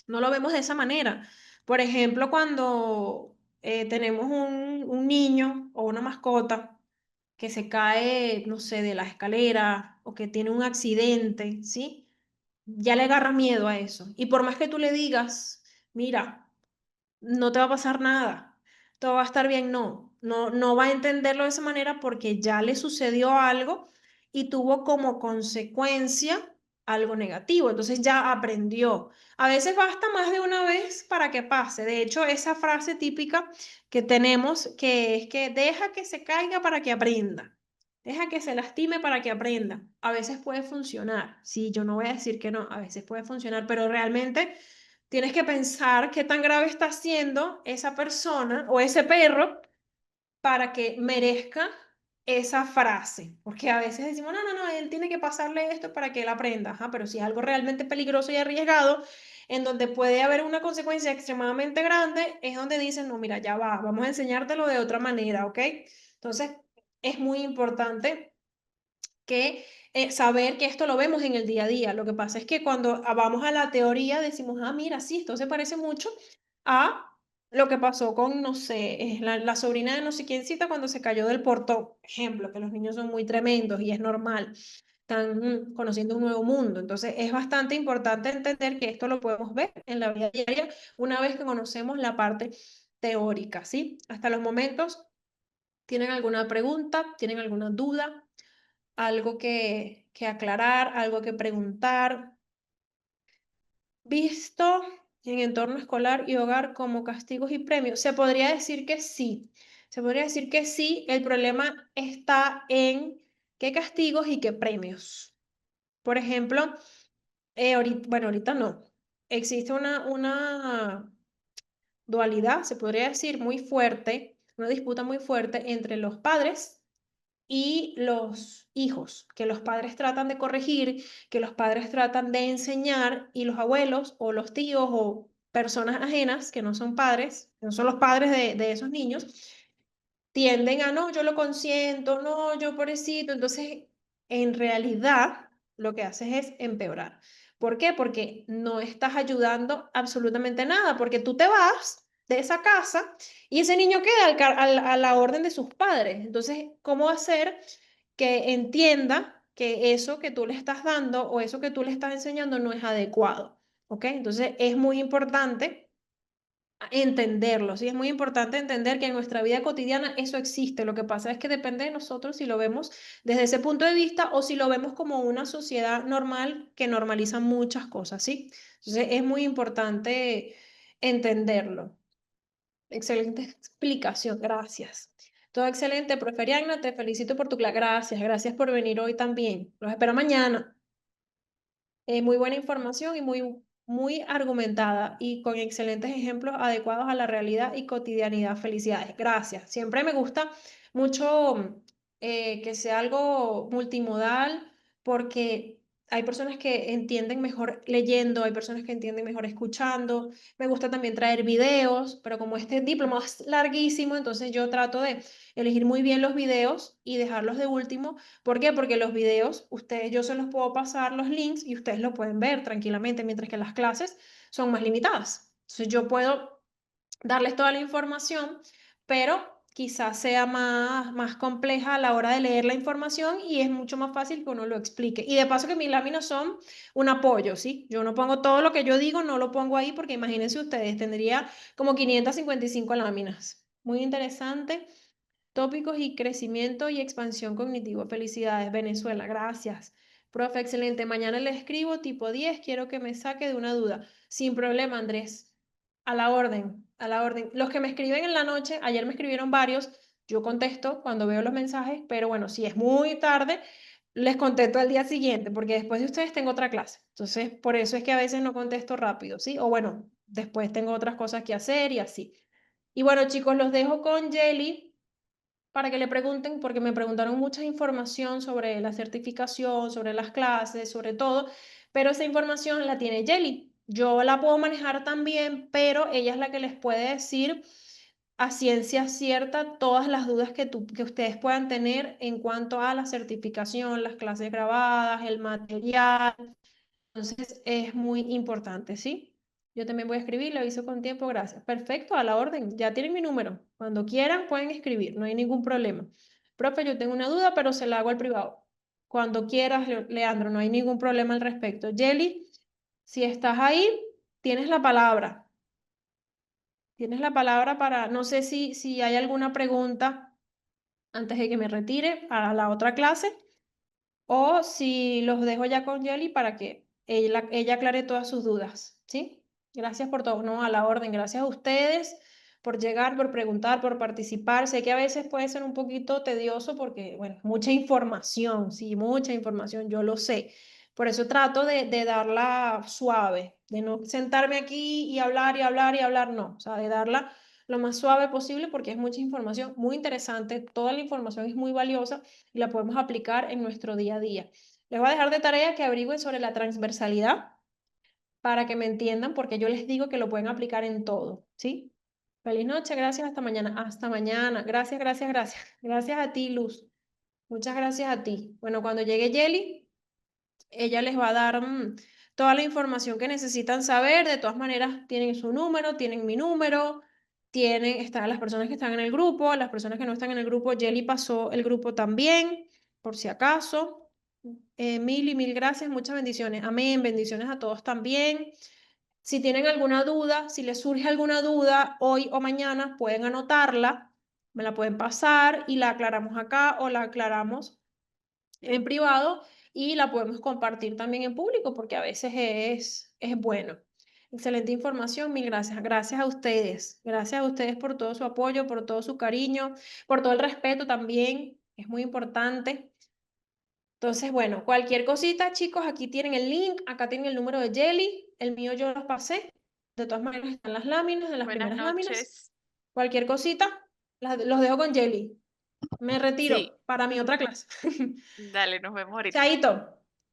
lo vemos de esa manera. Por ejemplo, cuando tenemos un niño o una mascota que se cae, no sé, de la escalera o que tiene un accidente, ¿sí? Ya le agarra miedo a eso. Y por más que tú le digas, mira, no te va a pasar nada, todo va a estar bien, no va a entenderlo de esa manera porque ya le sucedió algo y tuvo como consecuencia algo negativo, entonces ya aprendió. A veces basta más de una vez para que pase. De hecho, esa frase típica que tenemos que es que deja que se caiga para que aprenda. Deja que se lastime para que aprenda. A veces puede funcionar. Sí, yo no voy a decir que no, a veces puede funcionar, pero realmente tienes que pensar qué tan grave está siendo esa persona o ese perro para que merezca esa frase. Porque a veces decimos, no, él tiene que pasarle esto para que él aprenda. Ajá, pero si es algo realmente peligroso y arriesgado, en donde puede haber una consecuencia extremadamente grande, es donde dicen, no, mira, ya va, vamos a enseñártelo de otra manera, ¿ok? Entonces, es muy importante que saber que esto lo vemos en el día a día. Lo que pasa es que cuando vamos a la teoría decimos, ah, mira, sí, esto se parece mucho a lo que pasó con, no sé, la sobrina de no sé quiéncita cuando se cayó del portón. Ejemplo, que los niños son muy tremendos y es normal. Están conociendo un nuevo mundo. Entonces, es bastante importante entender que esto lo podemos ver en la vida diaria una vez que conocemos la parte teórica, ¿sí? Hasta los momentos, ¿tienen alguna pregunta? ¿Tienen alguna duda? Algo que que aclarar, algo que preguntar. Visto en entorno escolar y hogar como castigos y premios. Se podría decir que sí. Se podría decir que sí. El problema está en qué castigos y qué premios. Por ejemplo, bueno, ahorita no. Existe una dualidad, se podría decir, muy fuerte, una disputa muy fuerte entre los padres y los hijos, que los padres tratan de corregir, que los padres tratan de enseñar y los abuelos o los tíos o personas ajenas que no son padres, no son los padres de esos niños, tienden a, no, yo lo consiento, no, yo pobrecito. Entonces, en realidad, lo que haces es empeorar. ¿Por qué? Porque no estás ayudando absolutamente nada, porque tú te vas de esa casa y ese niño queda a la orden de sus padres. Entonces, ¿cómo hacer que entienda que eso que tú le estás dando o eso que tú le estás enseñando no es adecuado? ¿Ok? Entonces, es muy importante entenderlo, ¿sí? Es muy importante entender que en nuestra vida cotidiana eso existe. Lo que pasa es que depende de nosotros si lo vemos desde ese punto de vista o si lo vemos como una sociedad normal que normaliza muchas cosas, ¿sí? Entonces es muy importante entenderlo. Excelente explicación, gracias. Todo excelente, profe Ariadna, te felicito por tu clase. Gracias, gracias por venir hoy también. Los espero mañana. Muy buena información y muy argumentada y con excelentes ejemplos adecuados a la realidad y cotidianidad. Felicidades. Gracias. Siempre me gusta mucho que sea algo multimodal porque hay personas que entienden mejor leyendo, hay personas que entienden mejor escuchando. Me gusta también traer videos, pero como este diploma es larguísimo, entonces yo trato de elegir muy bien los videos y dejarlos de último. ¿Por qué? Porque los videos, ustedes, yo se los puedo pasar los links y ustedes lo pueden ver tranquilamente, mientras que las clases son más limitadas. Entonces yo puedo darles toda la información, pero quizás sea más compleja a la hora de leer la información y es mucho más fácil que uno lo explique. Y de paso que mis láminas son un apoyo, ¿sí? Yo no pongo todo lo que yo digo, no lo pongo ahí porque imagínense ustedes, tendría como 555 láminas. Muy interesante. Tópicos y crecimiento y expansión cognitivo. Felicidades, Venezuela. Gracias. Profe, excelente. Mañana le escribo tipo 10. Quiero que me saque de una duda. Sin problema, Andrés. A la orden, a la orden. Los que me escriben en la noche, ayer me escribieron varios, yo contesto cuando veo los mensajes, pero bueno, si es muy tarde, les contesto al día siguiente, porque después de ustedes tengo otra clase. Entonces, por eso es que a veces no contesto rápido, ¿sí? O bueno, después tengo otras cosas que hacer y así. Y bueno, chicos, los dejo con Jelly para que le pregunten, porque me preguntaron mucha información sobre la certificación, sobre las clases, sobre todo, pero esa información la tiene Jelly. Yo la puedo manejar también, pero ella es la que les puede decir a ciencia cierta todas las dudas que ustedes puedan tener en cuanto a la certificación, las clases grabadas, el material. Entonces es muy importante, ¿sí? Yo también voy a escribir, le aviso con tiempo, gracias. Perfecto, a la orden. Ya tienen mi número. Cuando quieran pueden escribir, no hay ningún problema. Profe, yo tengo una duda, pero se la hago al privado. Cuando quieras, Leandro, no hay ningún problema al respecto. Jelly, si estás ahí, tienes la palabra. Tienes la palabra para, no sé si hay alguna pregunta antes de que me retire a la otra clase. O si los dejo ya con Jelly para que ella aclare todas sus dudas, ¿sí? Gracias por todo, no, a la orden. Gracias a ustedes por llegar, por preguntar, por participar. Sé que a veces puede ser un poquito tedioso porque, bueno, mucha información, sí, mucha información, yo lo sé. Por eso trato de darla suave, de no sentarme aquí y hablar y hablar y hablar, no, o sea, de darla lo más suave posible porque es mucha información muy interesante, toda la información es muy valiosa y la podemos aplicar en nuestro día a día. Les voy a dejar de tarea que averigüen sobre la transversalidad para que me entiendan, porque yo les digo que lo pueden aplicar en todo, ¿sí? Feliz noche, gracias, hasta mañana. Hasta mañana. Gracias, gracias, gracias. Gracias a ti, Luz. Muchas gracias a ti. Bueno, cuando llegue Jelly, ella les va a dar toda la información que necesitan saber. De todas maneras, tienen su número, tienen mi número, están las personas que están en el grupo, las personas que no están en el grupo. Jelly pasó el grupo también, por si acaso. Mil y mil gracias, muchas bendiciones. Amén, bendiciones a todos también. Si tienen alguna duda, si les surge alguna duda hoy o mañana, pueden anotarla, me la pueden pasar y la aclaramos acá o la aclaramos en privado y la podemos compartir también en público porque a veces es bueno. Excelente información, mil gracias. Gracias a ustedes. Gracias a ustedes por todo su apoyo, por todo su cariño, por todo el respeto también. Es muy importante. Entonces, bueno, cualquier cosita, chicos, aquí tienen el link, acá tienen el número de Jelly, el mío yo los pasé. De todas maneras están las láminas, de las Buenas primeras láminas. noches. Cualquier cosita, los dejo con Jelly. Me Sí, retiro para mi otra clase. dale, nos vemos ahorita. Chaito.